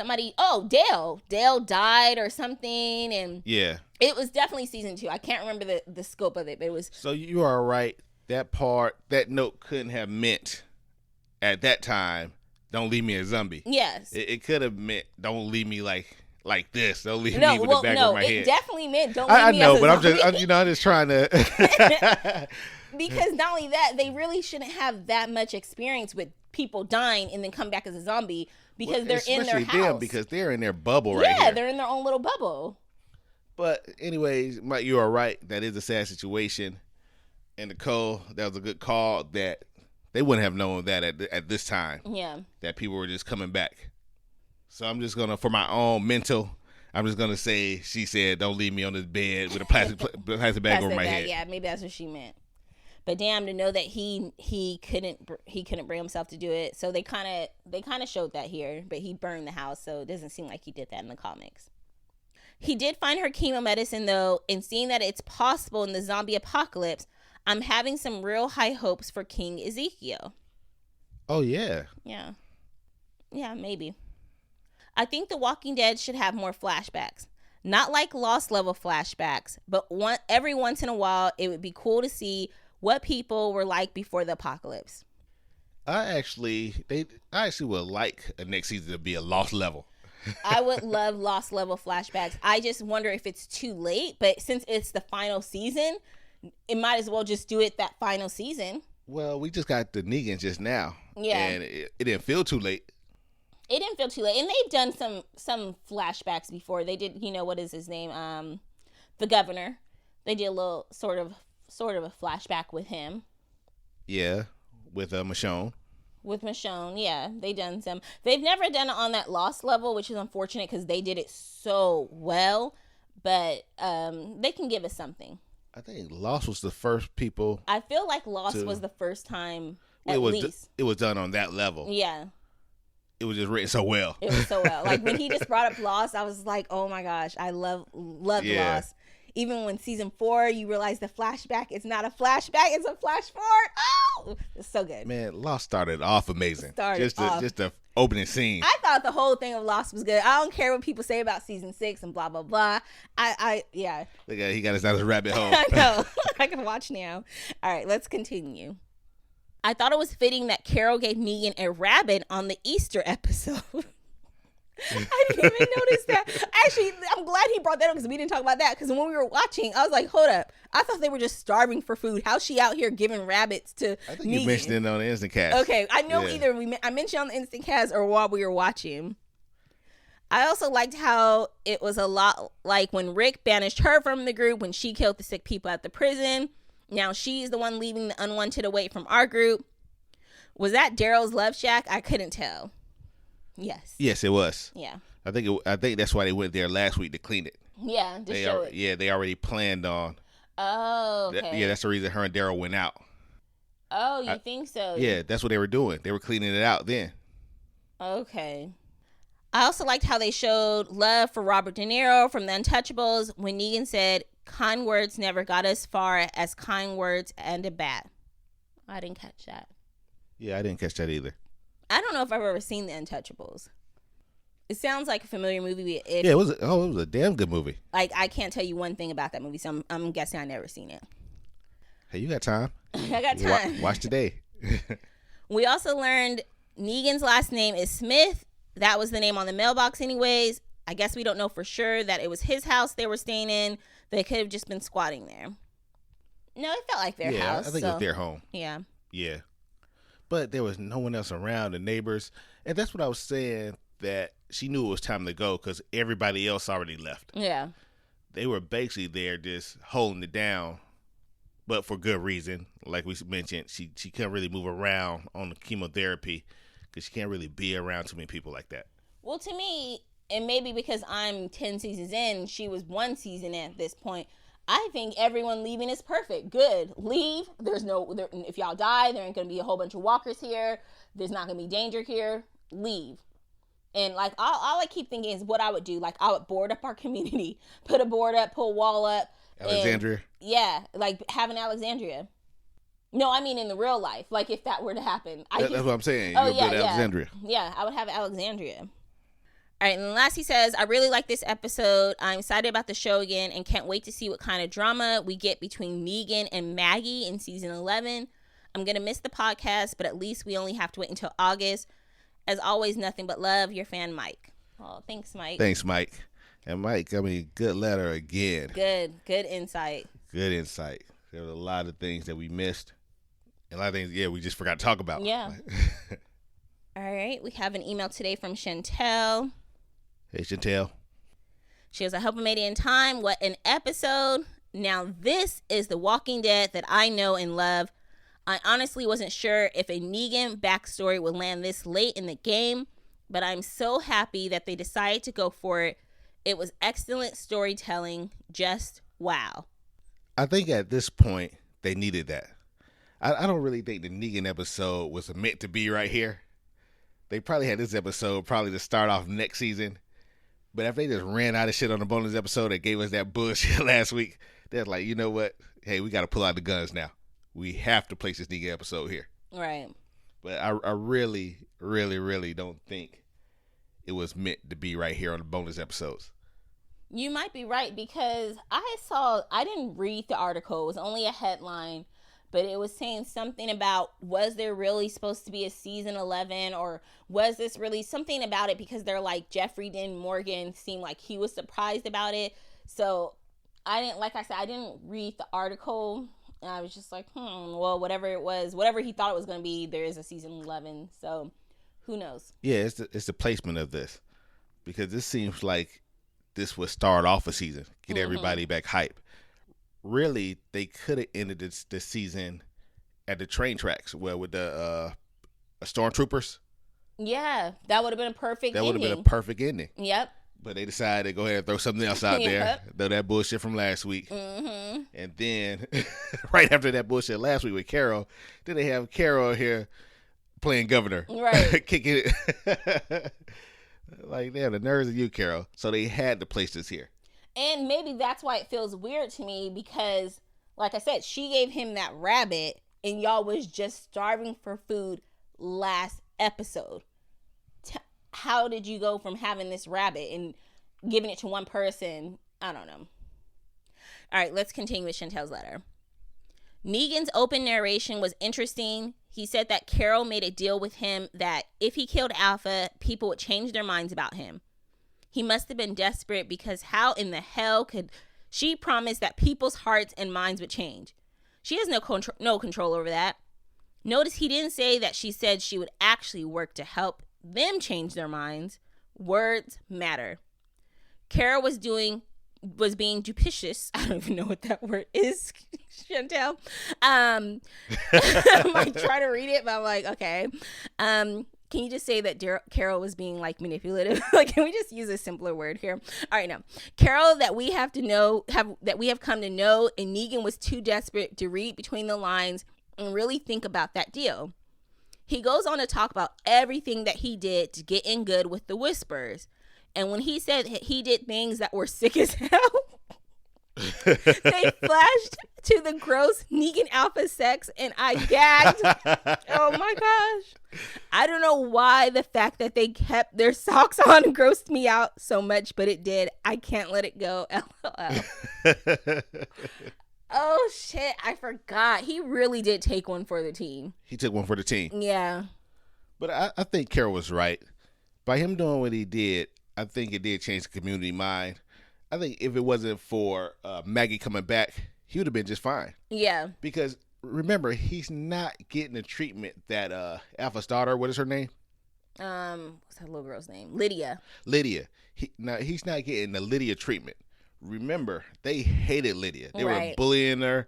Dale died or something. And yeah, it was definitely season 2. I can't remember the scope of it, but it was. So you are right. That note couldn't have meant at that time, don't leave me a zombie. Yes. It could have meant, don't leave me like this. Don't leave me with the back of my head. It definitely meant don't leave me as a zombie. I'm just trying to. Because not only that, they really shouldn't have that much experience with people dying and then come back as a zombie, because they're in their house. Them, because they're in their bubble right here. Yeah, they're in their own little bubble. But anyways, Mike, you are right. That is a sad situation. And Nicole, that was a good call, that they wouldn't have known that at this time. Yeah. That people were just coming back. So I'm just going to, for my own mental, I'm just going to say, she said, don't leave me on this bed with a plastic bag over my head. Yeah, maybe that's what she meant. But damn, to know that he couldn't bring himself to do it. So they kind of showed that here, but he burned the house, so it doesn't seem like he did that in the comics. He did find her chemo medicine though, and seeing that it's possible in the zombie apocalypse, I'm having some real high hopes for King Ezekiel. Oh yeah. Yeah. Yeah, maybe. I think The Walking Dead should have more flashbacks. Not like Lost level flashbacks, but every once in a while it would be cool to see what people were like before the apocalypse. I actually would like a next season to be a Lost level. I would love Lost level flashbacks. I just wonder if it's too late, but since it's the final season, it might as well just do it that final season. Well, we just got the Negan just now. Yeah. And it didn't feel too late. It didn't feel too late. And they've done some flashbacks before. They did, what is his name? The governor. They did a little sort of a flashback with him. Yeah, with Michonne. With Michonne, yeah. They've done some. They've never done it on that Lost level, which is unfortunate because they did it so well. But they can give us something. I think Lost was the first people. I feel like Lost was the first time, at least. It was done on that level. Yeah. It was just written so well. It was so well. Like when he just brought up Lost, I was like, oh my gosh, I loved Lost. Even when season 4, you realize the flashback is not a flashback, it's a flash forward. Oh, it's so good. Man, Lost started off amazing. Just the opening scene. I thought the whole thing of Lost was good. I don't care what people say about season 6 and blah, blah, blah. Yeah. Look at, he got us down his rabbit hole. I know. I can watch now. All right, let's continue. I thought it was fitting that Carol gave Negan a rabbit on the Easter episode. I didn't even notice that. Actually, I'm glad he brought that up because we didn't talk about that. Because when we were watching, I was like, hold up. I thought they were just starving for food. How's she out here giving rabbits to I think Negan? You mentioned it on the Instant Cast. Okay, I know either I mentioned on the Instant Cast or while we were watching. I also liked how it was a lot like when Rick banished her from the group when she killed the sick people at the prison. Now she's the one leaving the unwanted away from our group. Was that Daryl's love shack? I couldn't tell. Yes. Yes, it was. Yeah. I think that's why they went there last week to clean it. Yeah, to show it. Yeah, they already planned on. Oh, okay. Yeah, that's the reason her and Daryl went out. Oh, you think so? Yeah, that's what they were doing. They were cleaning it out then. Okay. I also liked how they showed love for Robert De Niro from The Untouchables when Negan said, "Kind words never got as far as kind words and a bat." I didn't catch that. Yeah, I didn't catch that either. I don't know if I've ever seen The Untouchables. It sounds like a familiar movie. Yeah, it was a damn good movie. Like, I can't tell you one thing about that movie, so I'm guessing I never seen it. Hey, you got time. I got time. Watch today. We also learned Negan's last name is Smith. That was the name on the mailbox anyways. I guess we don't know for sure that it was his house they were staying in. They could have just been squatting there. No, it felt like their house. I think it was their home. Yeah. Yeah. But there was no one else around, the neighbors. And that's what I was saying, that she knew it was time to go because everybody else already left. Yeah. They were basically there just holding it down, but for good reason. Like we mentioned, she couldn't really move around on the chemotherapy because she can't really be around too many people like that. Well, to me, and maybe because I'm 10 seasons in, she was 1 season in at this point, I think everyone leaving is perfect. Good. Leave. If y'all die, there ain't going to be a whole bunch of walkers here. There's not going to be danger here. Leave. And, like, all I keep thinking is what I would do. Like, I would board up our community, put a board up, put a wall up. Alexandria? Yeah, like, have an Alexandria. No, I mean in the real life. Like, if that were to happen. That's what I'm saying. You'll build Alexandria. Yeah, I would have Alexandria. All right, and last he says, I really like this episode. I'm excited about the show again and can't wait to see what kind of drama we get between Negan and Maggie in season 11. I'm going to miss the podcast, but at least we only have to wait until August. As always, nothing but love, your fan, Mike. Oh, thanks, Mike. Thanks, Mike. And Mike, I mean, good letter again. Good insight. Good insight. There were a lot of things that we missed. And a lot of things, we just forgot to talk about. Yeah. All right, we have an email today from Shantel. Hey, Shantel. She goes, I hope I made it in time. What an episode. Now, this is The Walking Dead that I know and love. I honestly wasn't sure if a Negan backstory would land this late in the game, but I'm so happy that they decided to go for it. It was excellent storytelling. Just wow. I think at this point, they needed that. I don't really think the Negan episode was meant to be right here. They probably had this episode probably to start off next season. But if they just ran out of shit on the bonus episode that gave us that bullshit last week, they're like, you know what? Hey, we got to pull out the guns now. We have to place this Negan episode here. Right. But I really, really, really don't think it was meant to be right here on the bonus episodes. You might be right because I didn't read the article. It was only a headline. But it was saying something about, was there really supposed to be a season 11? Or was this really something about it? Because they're like, Jeffrey Dean Morgan seemed like he was surprised about it. So I didn't read the article. And I was just like, well, whatever it was, whatever he thought it was going to be, there is a season 11. So who knows? Yeah, it's the placement of this. Because this seems like this would start off a season, get everybody back hype. Really, they could have ended this season at the train tracks, with the stormtroopers. Yeah, that would have been a perfect ending. That would have been a perfect ending. Yep. But they decided to go ahead and throw something else out there. Throw that bullshit from last week. Mm-hmm. And then, right after that bullshit last week with Carol, then they have Carol here playing governor. Right. Kicking it. Like, they have the nerves of you, Carol. So they had to place this here. And maybe that's why it feels weird to me because, like I said, she gave him that rabbit and y'all was just starving for food last episode. How did you go from having this rabbit and giving it to one person? I don't know. All right, let's continue with Chantel's letter. Negan's open narration was interesting. He said that Carol made a deal with him that if he killed Alpha, people would change their minds about him. He must have been desperate because how in the hell could she promise that people's hearts and minds would change? She has no control over that. Notice he didn't say that she said she would actually work to help them change their minds. Words matter. Carol was being duplicitous. I don't even know what that word is, Shantel. I'm like trying to read it, but I'm like, okay. Can can you just say that Carol was being like manipulative? Like, can we just use a simpler word here? All right, no. Carol that we have come to know, and Negan was too desperate to read between the lines and really think about that deal. He goes on to talk about everything that he did to get in good with the Whispers. And when he said he did things that were sick as hell, they flashed to the gross Negan alpha sex, and I gagged. Oh my gosh. I don't know why the fact that they kept their socks on grossed me out so much, but it did. I can't let it go. LOL. Oh shit, I forgot. He really did take one for the team. He took one for the team. Yeah. But I think Carol was right. By him doing what he did, I think it did change the community mind. I think if it wasn't for Maggie coming back, he would have been just fine. Yeah. Because remember, he's not getting the treatment that Alpha's daughter, what is her name? What's that little girl's name? Lydia. He's not getting the Lydia treatment. Remember, they hated Lydia. They were bullying her.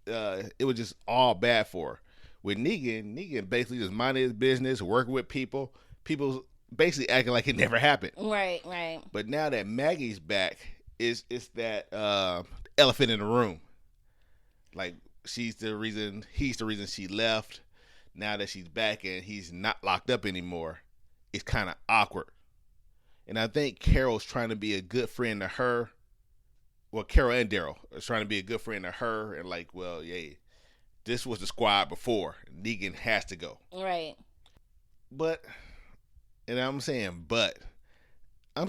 It was just all bad for her. With Negan basically just minding his business, working with people basically acting like it never happened. Right. But now that Maggie's back, it's that elephant in the room. Like, he's the reason she left. Now that she's back and he's not locked up anymore, it's kind of awkward. And I think Carol's trying to be a good friend to her. Well, Carol and Daryl are trying to be a good friend to her, and like, well, yeah, this was the squad before. Negan has to go. Right. But I'm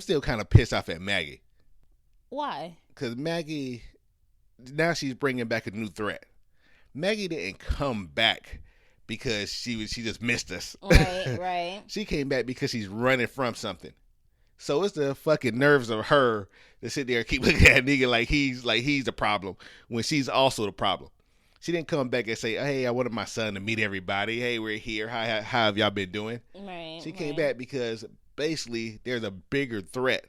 still kind of pissed off at Maggie. Why? Because Maggie, now she's bringing back a new threat. Maggie didn't come back because she just missed us. Right. She came back because she's running from something. So it's the fucking nerves of her to sit there and keep looking at Negan like he's the problem when she's also the problem. She didn't come back and say, hey, I wanted my son to meet everybody. Hey, we're here. How have y'all been doing? Right. She came back because basically there's a bigger threat.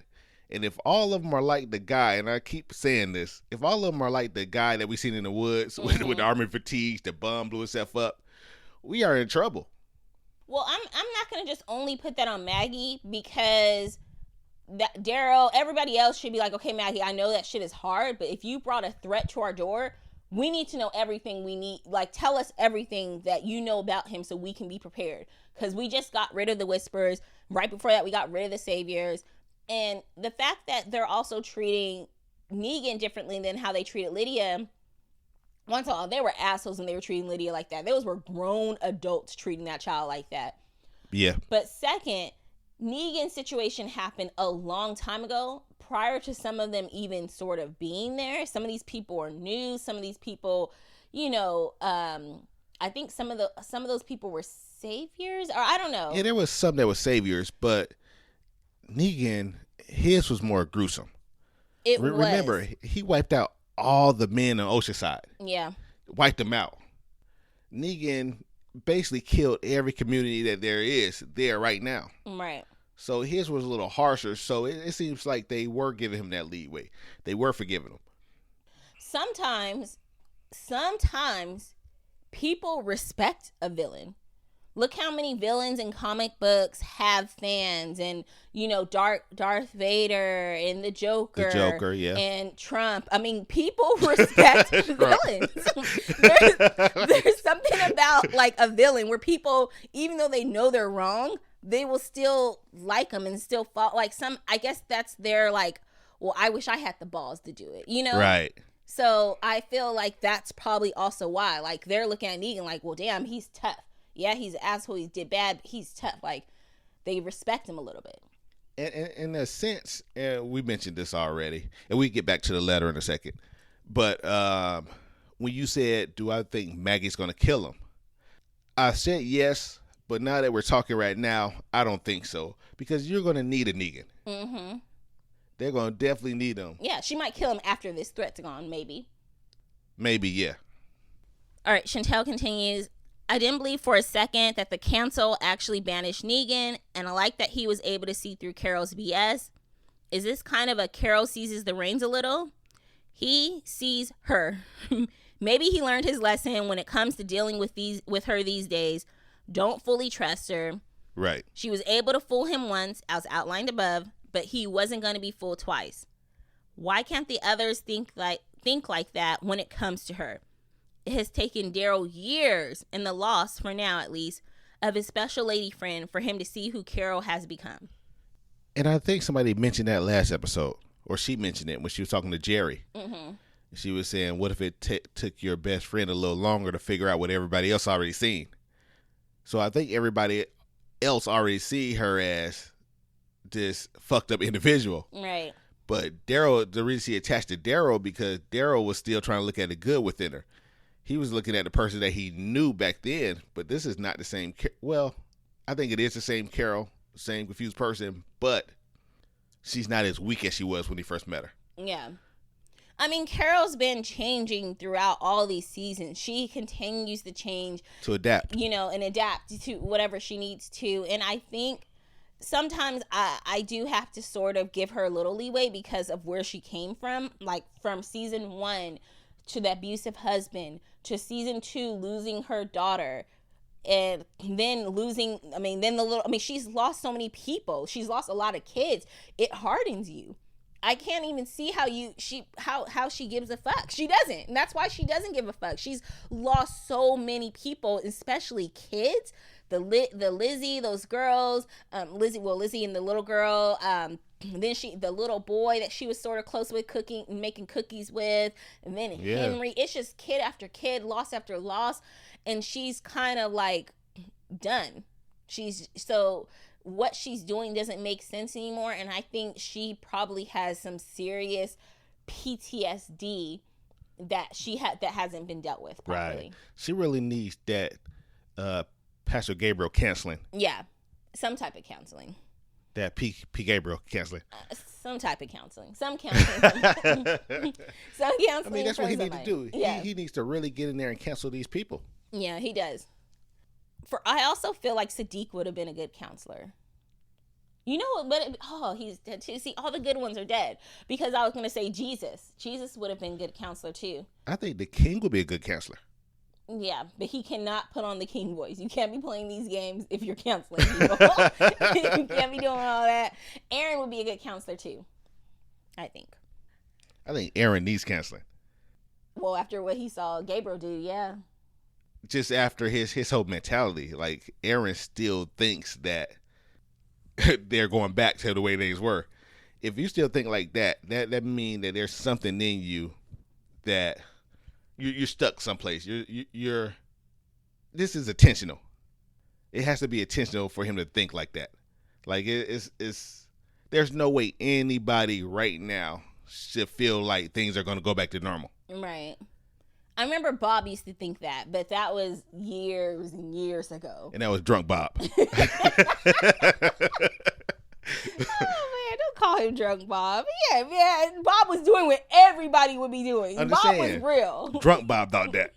And if all of them are like the guy, and I keep saying this, if all of them are like the guy that we seen in the woods with the army fatigues, the bum blew himself up, we are in trouble. Well, I'm not going to just only put that on Maggie because that Daryl, everybody else should be like, okay, Maggie, I know that shit is hard, but if you brought a threat to our door, we need to know everything we need. Like, tell us everything that you know about him so we can be prepared. Because we just got rid of the Whispers. Right before that, we got rid of the Saviors. And the fact that they're also treating Negan differently than how they treated Lydia. Once all, they were assholes when they were treating Lydia like that. Those were grown adults treating that child like that. Yeah. But second, Negan's situation happened a long time ago, prior to some of them even sort of being there. Some of these people are new. Some of these people, I think some of those people were saviors, or I don't know. Yeah, there was some that were saviors, but Negan, his was more gruesome. Remember, he wiped out all the men on Oceanside. Yeah. Wiped them out. Negan basically killed every community that there is there right now. Right. So his was a little harsher. So it seems like they were giving him that leeway. They were forgiving him. Sometimes people respect a villain. Look how many villains in comic books have fans, and Darth Vader and the Joker, yeah, and Trump. I mean, people respect villains. There's something about like a villain where people, even though they know they're wrong, they will still like them and still fall. Like I guess that's their like, well, I wish I had the balls to do it, Right. So I feel like that's probably also why, like, they're looking at Negan like, well, damn, he's tough. Yeah, he's an asshole. He did bad, but he's tough. Like, they respect him a little bit. And in a sense, we mentioned this already, and we get back to the letter in a second. But when you said, do I think Maggie's going to kill him? I said yes, but now that we're talking right now, I don't think so. Because you're going to need a Negan. Mm-hmm. They're going to definitely need him. Yeah, she might kill him after this threat's gone, maybe. Maybe, yeah. All right, Shantel continues. I didn't believe for a second that the council actually banished Negan, and I like that he was able to see through Carol's BS. Is this kind of a Carol seizes the reins a little? He sees her. Maybe he learned his lesson when it comes to dealing with her these days. Don't fully trust her. Right. She was able to fool him once, as outlined above, but he wasn't going to be fooled twice. Why can't the others think like that when it comes to her? It has taken Daryl years, and the loss, for now at least, of his special lady friend for him to see who Carol has become. And I think somebody mentioned that last episode, or she mentioned it when she was talking to Jerry. Mm-hmm. She was saying, what if it took your best friend a little longer to figure out what everybody else already seen? So I think everybody else already see her as this fucked up individual. Right. But Daryl, the reason she attached to Daryl, because Daryl was still trying to look at the good within her. He was looking at the person that he knew back then, but this is not the same. Well, I think it is the same Carol, same confused person, but she's not as weak as she was when he first met her. Yeah. I mean, Carol's been changing throughout all these seasons. She continues to change. To adapt. And adapt to whatever she needs to. And I think sometimes I do have to sort of give her a little leeway because of where she came from. Like from season 1 to the abusive husband, to season 2 losing her daughter, and then she's lost so many people. She's lost a lot of kids. It hardens you. I can't even see how she gives a fuck. She doesn't. And that's why she doesn't give a fuck. She's lost so many people, especially kids. The Lizzie, those girls, Lizzie and the little girl, then the little boy that she was sort of close with, making cookies with, and then Henry. It's just kid after kid, loss after loss, and she's kind of like done. What she's doing doesn't make sense anymore, and I think she probably has some serious PTSD that that hasn't been dealt with properly. Right. She really needs that Pastor Gabriel counseling. Yeah, some type of counseling. That P. Gabriel counseling. Some type of counseling. Some counseling. Some counseling. I mean, that's what he needs to do. Yeah. He needs to really get in there and counsel these people. Yeah, he does. I also feel like Sadiq would have been a good counselor. You know what? But he's dead too. See, all the good ones are dead. Because I was going to say Jesus. Jesus would have been a good counselor too. I think the king would be a good counselor. Yeah, but he cannot put on the king voice. You can't be playing these games if you're counseling people. You can't be doing all that. Aaron would be a good counselor too, I think. I think Aaron needs counseling. Well, after what he saw Gabriel do, yeah. Just after his whole mentality, like Aaron still thinks that they're going back to the way things were. If you still think like that means that there's something in you that you're stuck someplace. You're. This is intentional. It has to be intentional for him to think like that. Like it's. There's no way anybody right now should feel like things are going to go back to normal. Right. I remember Bob used to think that, but that was years and years ago. And that was drunk Bob. Oh man, don't call him drunk Bob. Yeah, man, Bob was doing what everybody would be doing. Bob was real. Drunk Bob thought that.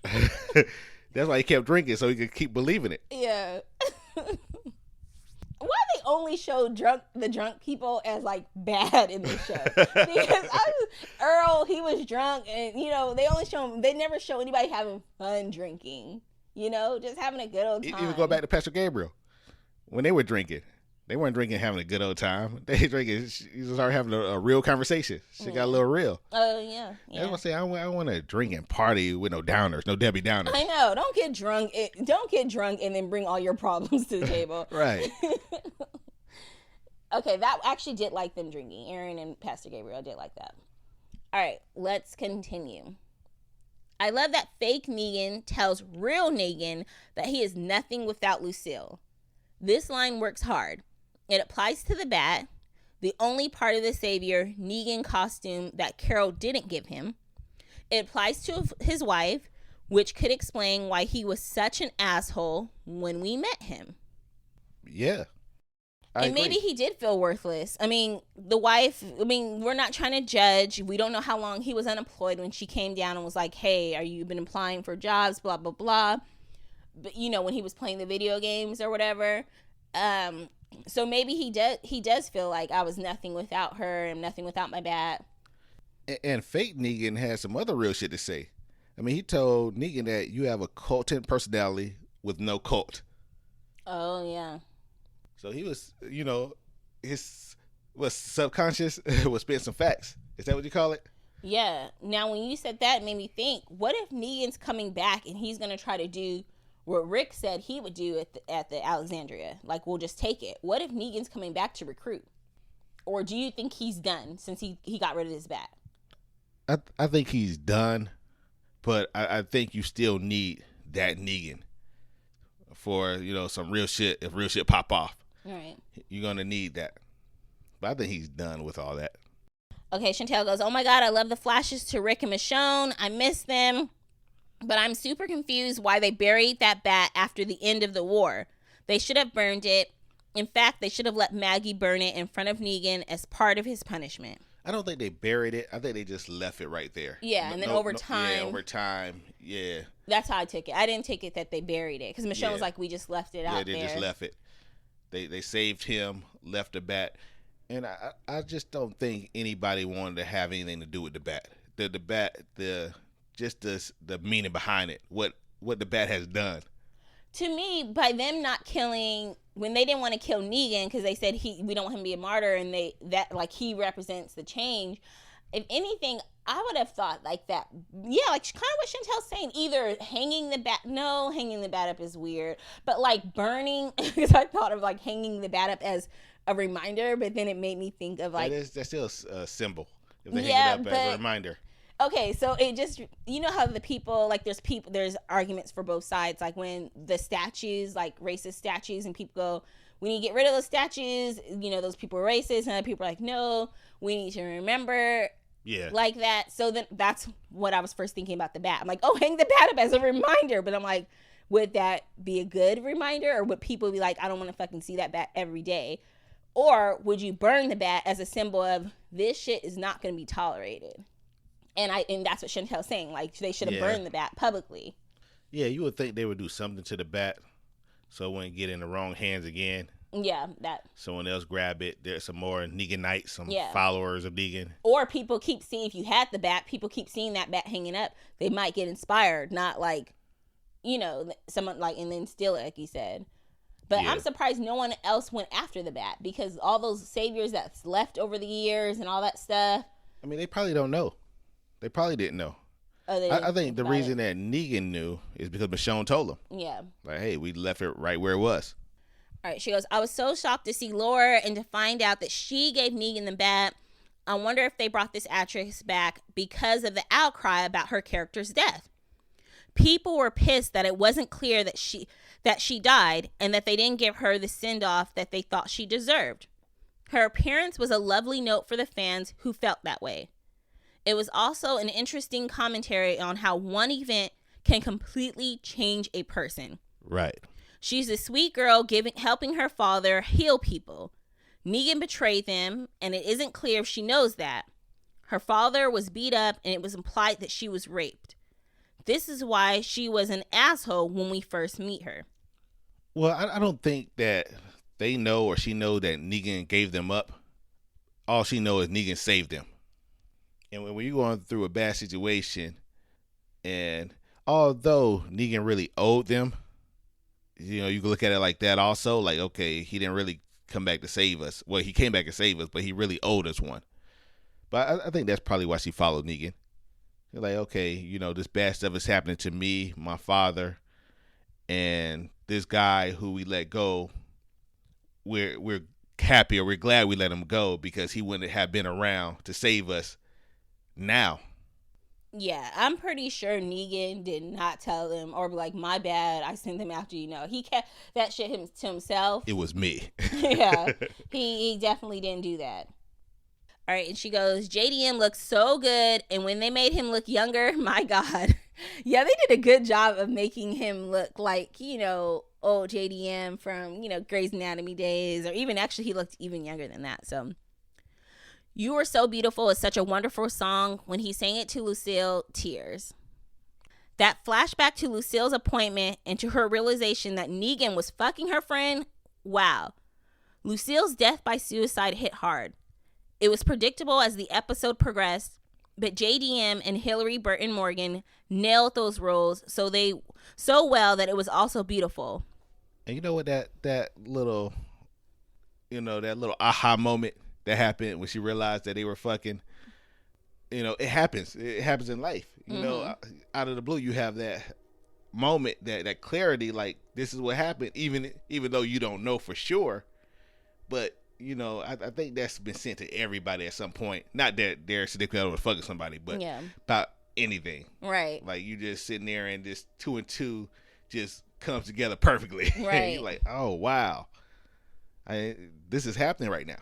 That's why he kept drinking, so he could keep believing it. Yeah. Why they only show the drunk people as like bad in this show? Because Earl, he was drunk, and they never show anybody having fun drinking. Just having a good old time. Even go back to Pastor Gabriel, when they were drinking, they weren't drinking having a good old time. They drinking. You started having a real conversation. She got a little real. Oh yeah. That's what I say. I want to drink and party with no downers, no Debbie Downers. I know. Don't get drunk. Don't get drunk and then bring all your problems to the table. Right. Okay, that actually did like them drinking. Aaron and Pastor Gabriel did like that. All right, let's continue. I love that fake Negan tells real Negan that he is nothing without Lucille. This line works hard. It applies to the bat, the only part of the Savior Negan costume that Carol didn't give him. It applies to his wife, which could explain why he was such an asshole when we met him. Yeah. And maybe he did feel worthless. I mean, the wife, we're not trying to judge. We don't know how long he was unemployed when she came down and was like, hey, are you been applying for jobs, blah, blah, blah. But, when he was playing the video games or whatever. So maybe he does feel like I was nothing without her and nothing without my bat. And fake Negan has some other real shit to say. He told Negan that you have a cultic personality with no cult. Oh, yeah. So he was, his was subconscious was spitting some facts. Is that what you call it? Yeah. Now, when you said that, it made me think, what if Negan's coming back and he's going to try to do what Rick said he would do at the Alexandria? Like, we'll just take it. What if Negan's coming back to recruit? Or do you think he's done since he got rid of his bat? I think he's done, but I think you still need that Negan for, some real shit. If real shit pop off, all right, you're going to need that. But I think he's done with all that. Okay, Shantel goes, oh my God, I love the flashes to Rick and Michonne. I miss them. But I'm super confused why they buried that bat after the end of the war. They should have burned it. In fact, they should have let Maggie burn it in front of Negan as part of his punishment. I don't think they buried it. I think they just left it right there. Yeah, and then over time. Yeah, over time, yeah. That's how I took it. I didn't take it that they buried it. Because Michonne was like, we just left it out there. Yeah, they just left it. They saved him, left the bat. And I just don't think anybody wanted to have anything to do with the bat. The bat, the meaning behind it, what the bat has done. To me, by them not killing, when they didn't want to kill Negan because they said we don't want him to be a martyr, and he represents the change. If anything, I would have thought like that. Yeah, like kind of what Chantel's saying. Either hanging the bat up is weird, but like burning, because I thought of like hanging the bat up as a reminder, but then it made me think of like that's still a symbol. If they hang it up as a reminder. Okay, so it just, how the people, like there's arguments for both sides, like when the statues, like racist statues, and people go, we need to get rid of those statues, those people are racist, and other people are like, no, we need to remember. Yeah. Like that. So then that's what I was first thinking about the bat. I'm like, oh, hang the bat up as a reminder. But I'm like, would that be a good reminder? Or would people be like, I don't want to fucking see that bat every day? Or would you burn the bat as a symbol of this shit is not going to be tolerated? And that's what Chantel's saying. Like, they should have burned the bat publicly. Yeah, you would think they would do something to the bat so it wouldn't get in the wrong hands again. Yeah, that. Someone else grab it. There's some more Neganites, some followers of Negan. Or people keep seeing, if you had the bat, people keep seeing that bat hanging up. They might get inspired, not like, someone like, and then steal it, like you said. But I'm surprised no one else went after the bat, because all those saviors that's left over the years and all that stuff. I mean, they probably don't know. They probably didn't know. I think the reason that Negan knew is because Michonne told him. Yeah. Like, hey, we left it right where it was. All right, she goes, I was so shocked to see Laura and to find out that she gave Negan the bat. I wonder if they brought this actress back because of the outcry about her character's death. People were pissed that it wasn't clear that she died and that they didn't give her the send-off that they thought she deserved. Her appearance was a lovely note for the fans who felt that way. It was also an interesting commentary on how one event can completely change a person. Right. She's a sweet girl helping her father heal people. Negan betrayed them, and it isn't clear if she knows that. Her father was beat up, and it was implied that she was raped. This is why she was an asshole when we first meet her. Well, I don't think that they know or she knows that Negan gave them up. All she knows is Negan saved them. And when you're going through a bad situation, and although Negan really owed them, you can look at it like that also. Like, okay, he didn't really come back to save us. Well, he came back to save us, but he really owed us one. But I think that's probably why she followed Negan. You're like, okay, this bad stuff is happening to me, my father, and this guy who we let go. We're happy, or we're glad we let him go, because he wouldn't have been around to save us now. Yeah, I'm pretty sure Negan did not tell them or be like, my bad, I sent them after you. He kept that shit to himself. It was me. Yeah, he definitely didn't do that. All right, and she goes, JDM looks so good, and when they made him look younger, my God. Yeah, they did a good job of making him look like, old JDM from, Grey's Anatomy days, or even actually he looked even younger than that, so... You Were So Beautiful is such a wonderful song. When he sang it to Lucille, tears. That flashback to Lucille's appointment and to her realization that Negan was fucking her friend, wow. Lucille's death by suicide hit hard. It was predictable as the episode progressed, but JDM and Hilary Burton Morgan nailed those roles so well that it was also beautiful. And you know what, that little that little aha moment that happened when she realized that they were fucking. It happens. It happens in life. Out of the blue, you have that moment, that clarity, like this is what happened, even though you don't know for sure. But I think that's been sent to everybody at some point. Not that they're significant other was fucking somebody, but about anything. Right. Like you just sitting there and just 2 and 2 just comes together perfectly. Right. You're like, oh wow, this is happening right now.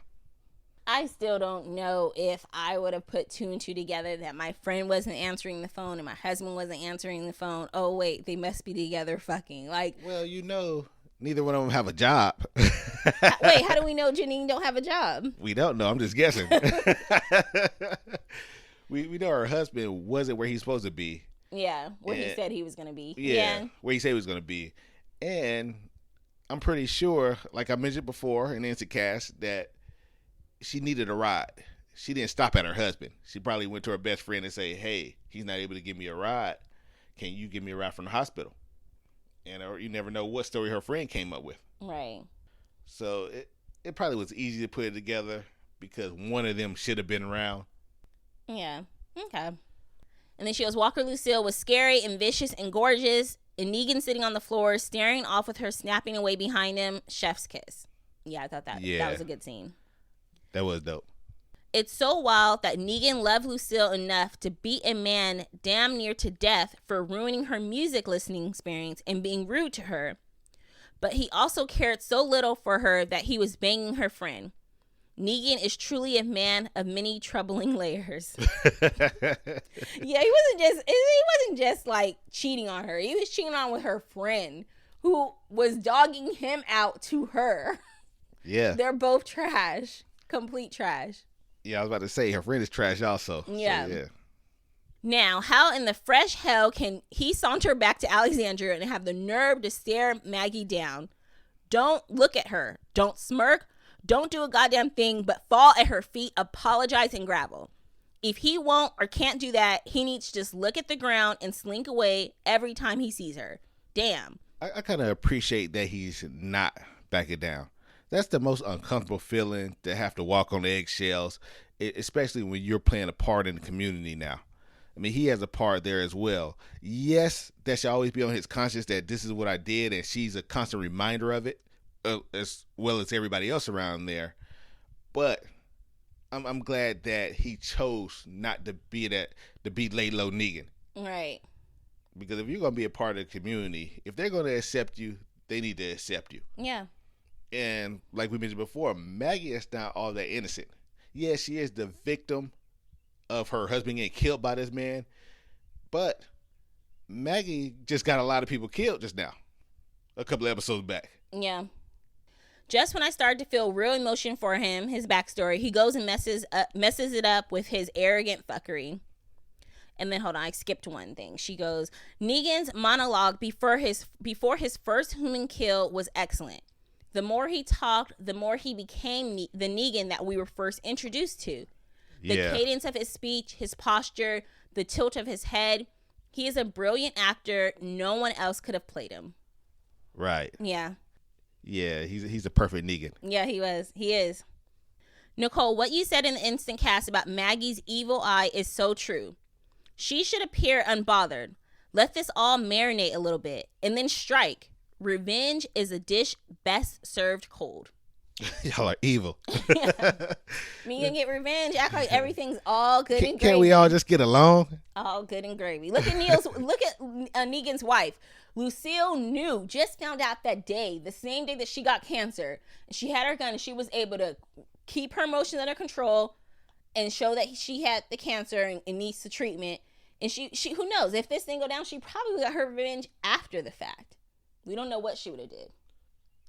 I still don't know if I would have put 2 and 2 together that my friend wasn't answering the phone and my husband wasn't answering the phone. Oh, wait, they must be together fucking. Like, well, neither one of them have a job. Wait, how do we know Janine don't have a job? We don't know. I'm just guessing. we know her husband wasn't where he's supposed to be. Yeah, where he said he was going to be. Yeah, where he said he was going to be. And I'm pretty sure, like I mentioned before in Instant Cast, that she needed a ride. She didn't stop at her husband. She probably went to her best friend and say, hey, he's not able to give me a ride. Can you give me a ride from the hospital? And you never know what story her friend came up with. Right. So it probably was easy to put it together because one of them should have been around. Yeah. Okay. And then she goes, Walker Lucille was scary and vicious and gorgeous. And Negan sitting on the floor, staring off with her snapping away behind him. Chef's kiss. Yeah, I thought that was a good scene. That was dope. It's so wild that Negan loved Lucille enough to beat a man damn near to death for ruining her music listening experience and being rude to her. But he also cared so little for her that he was banging her friend. Negan is truly a man of many troubling layers. Yeah, he wasn't just like cheating on her. He was cheating on with her friend who was dogging him out to her. Yeah. They're both trash. Complete trash. Yeah, I was about to say her friend is trash also. Yeah. So, yeah. Now, how in the fresh hell can he saunter back to Alexandria and have the nerve to stare Maggie down? Don't look at her. Don't smirk. Don't do a goddamn thing but fall at her feet, apologize, and grovel. If he won't or can't do that, he needs to just look at the ground and slink away every time he sees her. Damn. I kind of appreciate that he's not backing down. That's the most uncomfortable feeling, to have to walk on eggshells, especially when you're playing a part in the community now. I mean, he has a part there as well. Yes, that should always be on his conscience that this is what I did, and she's a constant reminder of it, as well as everybody else around there. But I'm glad that he chose not to be lay low Negan. Right. Because if you're going to be a part of the community, if they're going to accept you, they need to accept you. Yeah. And like we mentioned before, Maggie is not all that innocent. Yes, she is the victim of her husband getting killed by this man, but Maggie just got a lot of people killed just now, a couple of episodes back. Yeah. Just when I started to feel real emotion for him, his backstory, he goes and messes it up with his arrogant fuckery. And then, hold on, I skipped one thing. She goes, Negan's monologue before his first human kill was excellent. The more he talked, the more he became the Negan that we were first introduced to. The cadence of his speech, his posture, the tilt of his head. He is a brilliant actor. No one else could have played him. Right. Yeah. Yeah, he's a perfect Negan. Yeah, he was. He is. Nicole, what you said in the Instant Cast about Maggie's evil eye is so true. She should appear unbothered. Let this all marinate a little bit and then strike. Revenge is a dish best served cold. Y'all are evil. Me and get revenge. Act like everything's all good and gravy. Can't we all just get along? All good and gravy. Look at Negan's wife. Lucille just found out that day, the same day that she got cancer. And she had her gun and she was able to keep her emotions under control and show that she had the cancer and needs the treatment. And she who knows, if this thing go down, she probably got her revenge after the fact. We don't know what she would have did.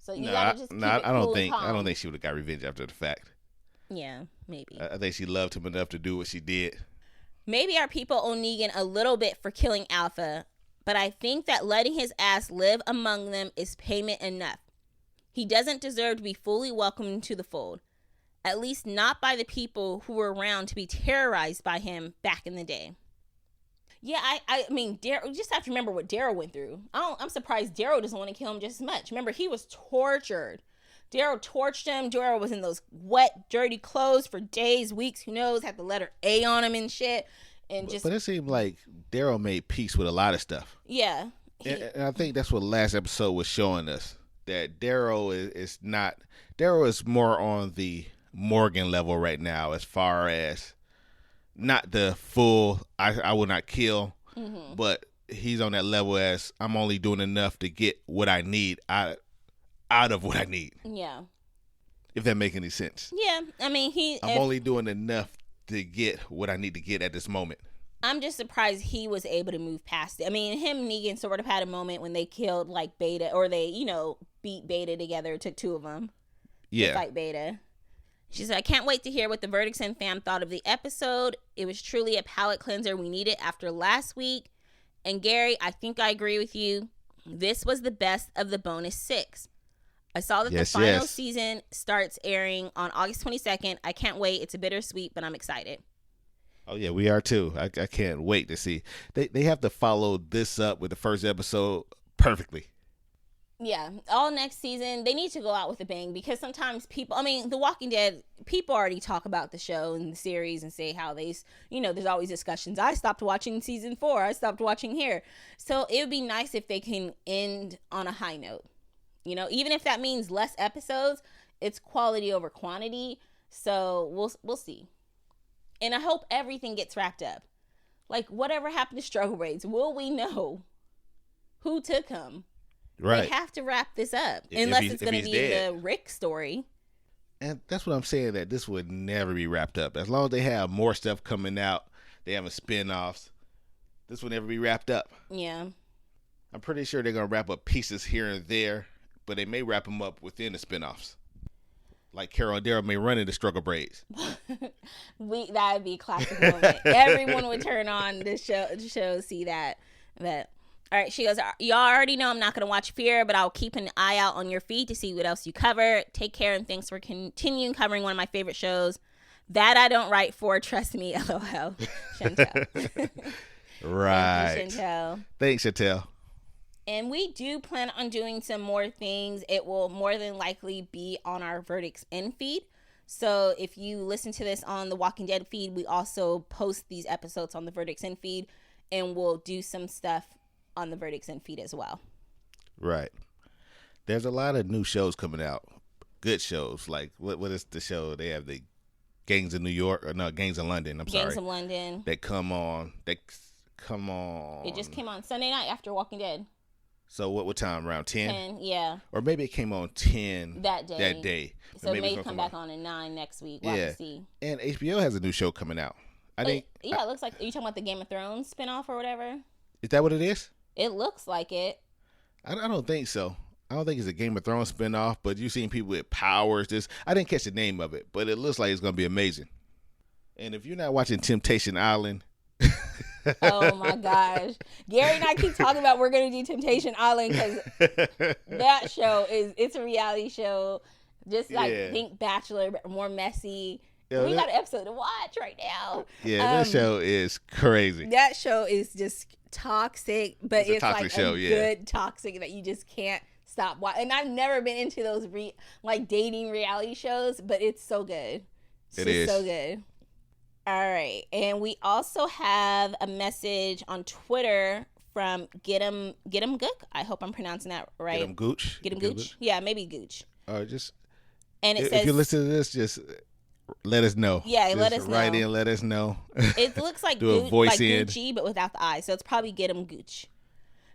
So you gotta just keep it cool and calm. I don't think she would have got revenge after the fact. Yeah, maybe. I think she loved him enough to do what she did. Maybe our people owe Negan a little bit for killing Alpha, but I think that letting his ass live among them is payment enough. He doesn't deserve to be fully welcomed into the fold. At least not by the people who were around to be terrorized by him back in the day. Yeah, I mean, you just have to remember what Daryl went through. I'm surprised Daryl doesn't want to kill him just as much. Remember, he was tortured Daryl torched him. Daryl was in those wet, dirty clothes for days, weeks, who knows, had the letter A on him and shit. And just, but it seemed like Daryl made peace with a lot of stuff. Yeah. And I think that's what last episode was showing us. That Daryl is not... Daryl is more on the Morgan level right now, as far as not the full I will not kill, but he's on that level as I'm only doing enough to get what I need out of what I need. Yeah. If that makes any sense. Yeah. I mean, I'm only doing enough to get what I need to get at this moment. I'm just surprised he was able to move past it. I mean, him and Negan sort of had a moment when they killed, like, Beta, or they, beat Beta together. It took two of them to fight Beta. She said, I can't wait to hear what the Verdicts and fam thought of the episode. It was truly a palate cleanser we needed after last week. And Gary, I think I agree with you. This was the best of the bonus 6. I saw that the final season starts airing on August 22nd. I can't wait. It's a bittersweet, but I'm excited. Oh, yeah, we are too. I can't wait to see. They have to follow this up with the first episode perfectly. Yeah, all next season, they need to go out with a bang, because sometimes people, I mean, The Walking Dead, people already talk about the show and the series and say how they, there's always discussions. I stopped watching season 4. I stopped watching here. So it would be nice if they can end on a high note. Even if that means less episodes, it's quality over quantity. So we'll see. And I hope everything gets wrapped up. Like, whatever happened to Struggle Braids, will we know who took him? Right. They have to wrap this up. Unless it's going to be the Rick story. And that's what I'm saying, that this would never be wrapped up. As long as they have more stuff coming out, they have spin-offs, this will never be wrapped up. Yeah. I'm pretty sure they're going to wrap up pieces here and there, but they may wrap them up within the spin-offs. Like Carol and Daryl may run into Struggle Braids. That would be a classic moment. Everyone would turn on the show, see that. But all right, she goes, y'all already know I'm not going to watch Fear, but I'll keep an eye out on your feed to see what else you cover. Take care, and thanks for continuing covering one of my favorite shows. That I don't write for, trust me, LOL. Shantel. Right. Thank you, Shantel. Thanks, Shantel. And we do plan on doing some more things. It will more than likely be on our Verdicts In feed. So if you listen to this on the Walking Dead feed, we also post these episodes on the Verdicts In feed, and we'll do some stuff on the Verdicts In feed as well. Right. There's a lot of new shows coming out. Good shows. Like, what is the show? They have the Gangs of New York, or no, Gangs of London. Gangs of London. That come on. It just came on Sunday night after Walking Dead. So what time? Around 10? 10, yeah. Or maybe it came on 10 that day. So maybe it may come back on at 9 next week. We'll have to see. And HBO has a new show coming out. I think. Yeah, it looks like. Are you talking about the Game of Thrones spinoff or whatever? Is that what it is? It looks like it. I don't think so. I don't think it's a Game of Thrones spinoff, but you've seen people with powers. I didn't catch the name of it, but it looks like it's going to be amazing. And if you're not watching Temptation Island. Oh my gosh. Gary and I keep talking about we're going to do Temptation Island, because that show it's a reality show. Just like think Bachelor, but more messy. Yeah, we got an episode to watch right now. Yeah, that show is crazy. That show is just toxic, but it's like a show, good toxic that you just can't stop watching. And I've never been into those dating reality shows, but it's so good. It's just so good. All right, and we also have a message on Twitter from Get 'em Gook. I hope I'm pronouncing that right. Get 'em Gooch. Get 'em Gooch. Yeah, maybe Gooch. And it says, if you listen to this, just let us know. Yeah, let us know. Write in, let us know. It looks like Gucci, but without the I, so it's probably Get 'em Gooch.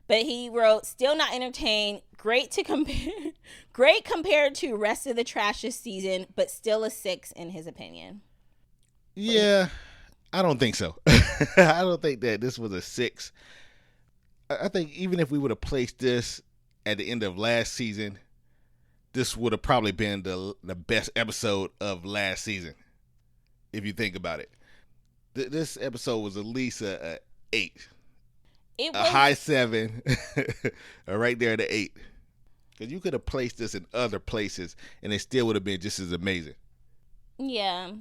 But he wrote, still not entertained. Great compared to rest of the trash this season, but still a 6 in his opinion. Yeah, I don't think so. I don't think that this was a 6. I think even if we would have placed this at the end of last season, this would have probably been the best episode of last season, if you think about it. This episode was at least a 8. It was a high 7, right there at the 8. Because you could have placed this in other places, and it still would have been just as amazing. Yeah.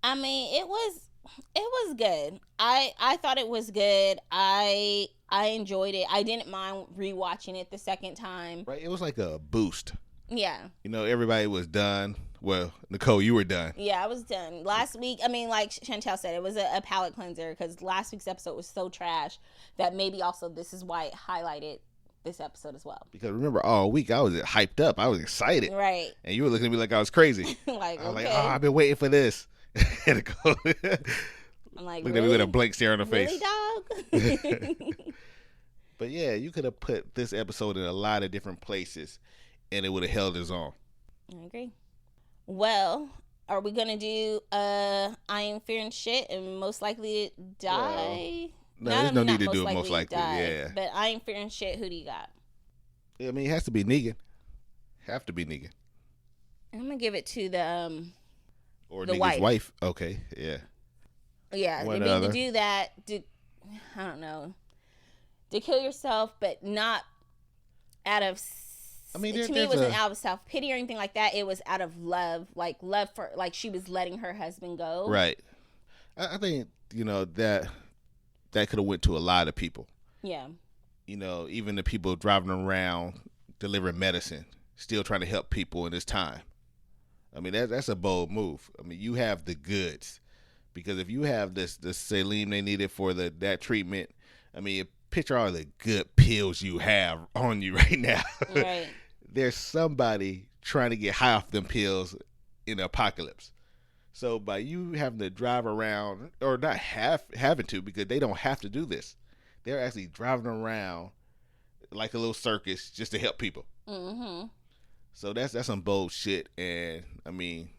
I mean, it was good. I thought it was good. I enjoyed it. I didn't mind rewatching it the second time. Right, it was like a boost. Yeah. Everybody was done. Well, Nicole, you were done. Yeah, I was done. Last week, I mean, like Shantel said, it was a palate cleanser because last week's episode was so trash that maybe also this is why it highlighted this episode as well. Because remember, all week I was hyped up. I was excited. Right. And you were looking at me like I was crazy. I was like, oh, I've been waiting for this. I'm like, looking at me with a blank stare on the face. Really, dog? But yeah, you could have put this episode in a lot of different places and it would have held its own. I agree. Well, are we going to do I Am Fearing Shit and Most Likely to Die? No, there's no need to do it most likely. Yeah. But I Am Fearing Shit, who do you got? I mean, it has to be Negan. Have to be Negan. I'm going to give it to the or the Negan's wife. Okay, yeah. Yeah, to do that, I don't know. To kill yourself, but not out of... I mean, to me, it wasn't out of self-pity or anything like that. It was out of love, like she was letting her husband go. Right. I think, that could have went to a lot of people. Yeah. Even the people driving around delivering medicine, still trying to help people in this time. I mean, that's a bold move. I mean, you have the goods. Because if you have the saline they needed for that treatment, I mean, picture all the good pills you have on you right now. Right. There's somebody trying to get high off them pills in the apocalypse. So by you having to drive around, or not having to, because they don't have to do this. They're actually driving around like a little circus just to help people. Mm-hmm. So that's some bold shit. And, I mean,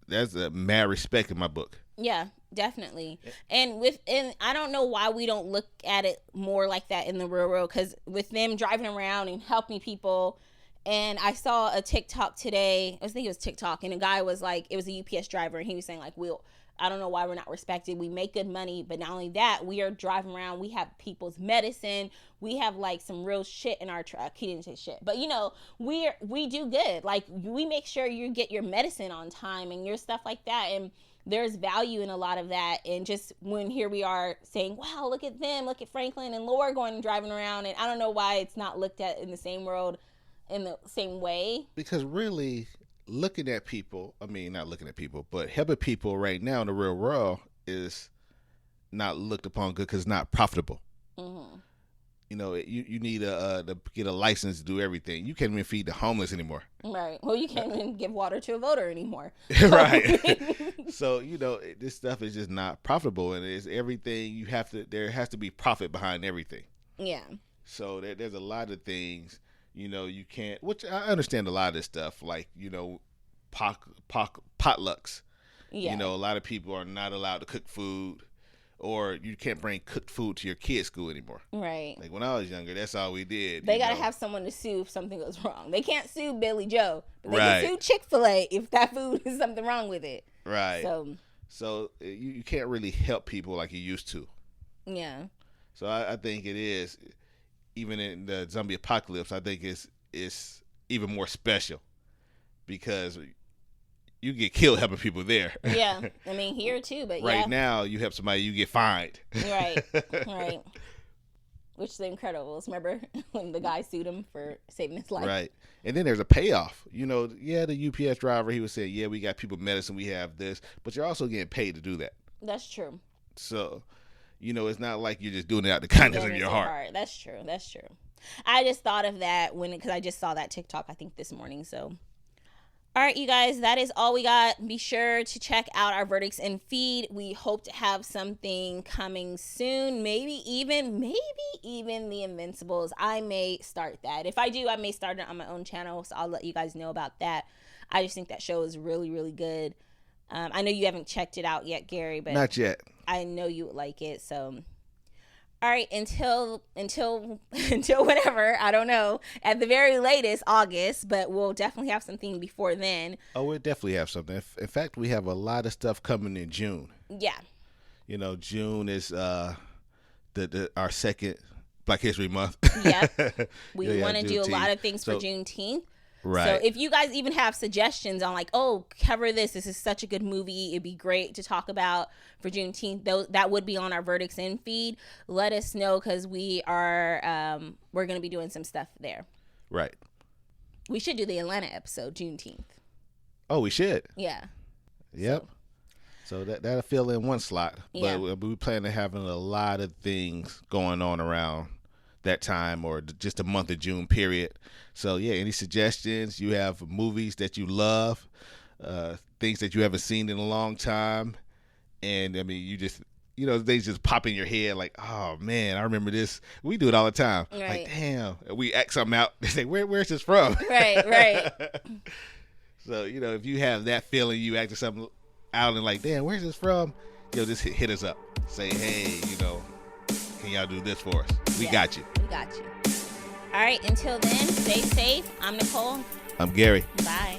that's a mad respect in my book. Yeah, definitely. And I don't know why we don't look at it more like that in the real world, because with them driving around and helping people, and I saw a TikTok today, I think it was TikTok, and a guy was like, it was a UPS driver, and he was saying like, I don't know why we're not respected. We make good money, but not only that, we are driving around, we have people's medicine, we have like some real shit in our truck. He didn't say shit, but we do good. Like, we make sure you get your medicine on time and your stuff like that, and there's value in a lot of that. And just when here we are saying, wow, look at them, look at Franklin and Laura going and driving around, and I don't know why it's not looked at in the same world, in the same way. Because really, looking at people, I mean, not looking at people, but helping people right now in the real world is not looked upon good because it's not profitable. Mm-hmm. You need to get a license to do everything. You can't even feed the homeless anymore. Right. Well, you can't even give water to a voter anymore. Right. So, this stuff is just not profitable, and it's everything there has to be profit behind everything. Yeah. So there's a lot of things, you can't, which I understand a lot of this stuff, like, potlucks. Yeah. A lot of people are not allowed to cook food. Or you can't bring cooked food to your kids' school anymore. Right. Like when I was younger, that's all we did. They got to have someone to sue if something goes wrong. They can't sue Billy Joe, but they can sue Chick-fil-A if that food is something wrong with it. Right. So you can't really help people like you used to. Yeah. So I think it is, even in the zombie apocalypse, I think it's even more special because you get killed helping people there. Yeah, I mean here too, but right now you help somebody, you get fined. Right. Which is The Incredibles. Remember when the guy sued him for saving his life? Right. And then there's a payoff. The UPS driver, he was saying, yeah, we got people medicine, we have this, but you're also getting paid to do that. That's true. So, it's not like you're just doing it out the kindness of your heart. That's true. I just thought of that because I just saw that TikTok, I think, this morning, so... All right, you guys, that is all we got. Be sure to check out our verdicts and feed. We hope to have something coming soon. Maybe even The Invincibles. I may start that. If I do, I may start it on my own channel, so I'll let you guys know about that. I just think that show is really, really good. I know you haven't checked it out yet, Gary, but not yet. I know you would like it, so... All right, until whenever, I don't know, at the very latest, August, but we'll definitely have something before then. Oh, we'll definitely have something. In fact, we have a lot of stuff coming in June. Yeah. June is our second Black History Month. Yeah. We want to do a lot of things for Juneteenth. Right. So if you guys even have suggestions on like, oh, cover this. This is such a good movie. It'd be great to talk about for Juneteenth. That would be on our verdicts in feed. Let us know because we're going to be doing some stuff there. Right. We should do the Atlanta episode Juneteenth. Oh, we should. Yeah. Yep. So that'll fill in one slot. Yeah. But we plan on having a lot of things going on around that time, or just a month of June period. So yeah, any suggestions? You have movies that you love, things that you haven't seen in a long time, and I mean, you just, you know, they just pop in your head like, oh man, I remember this. We do it all the time. Right. Like, damn, we act something out. They say, where's this from? Right. So, you know, if you have that feeling, you acted something out and like, damn, where's this from? Yo, just hit us up. Say, hey, you know, can y'all do this for us? We got you. We got you. All right, until then, stay safe. I'm Nicole. I'm Gary. Bye.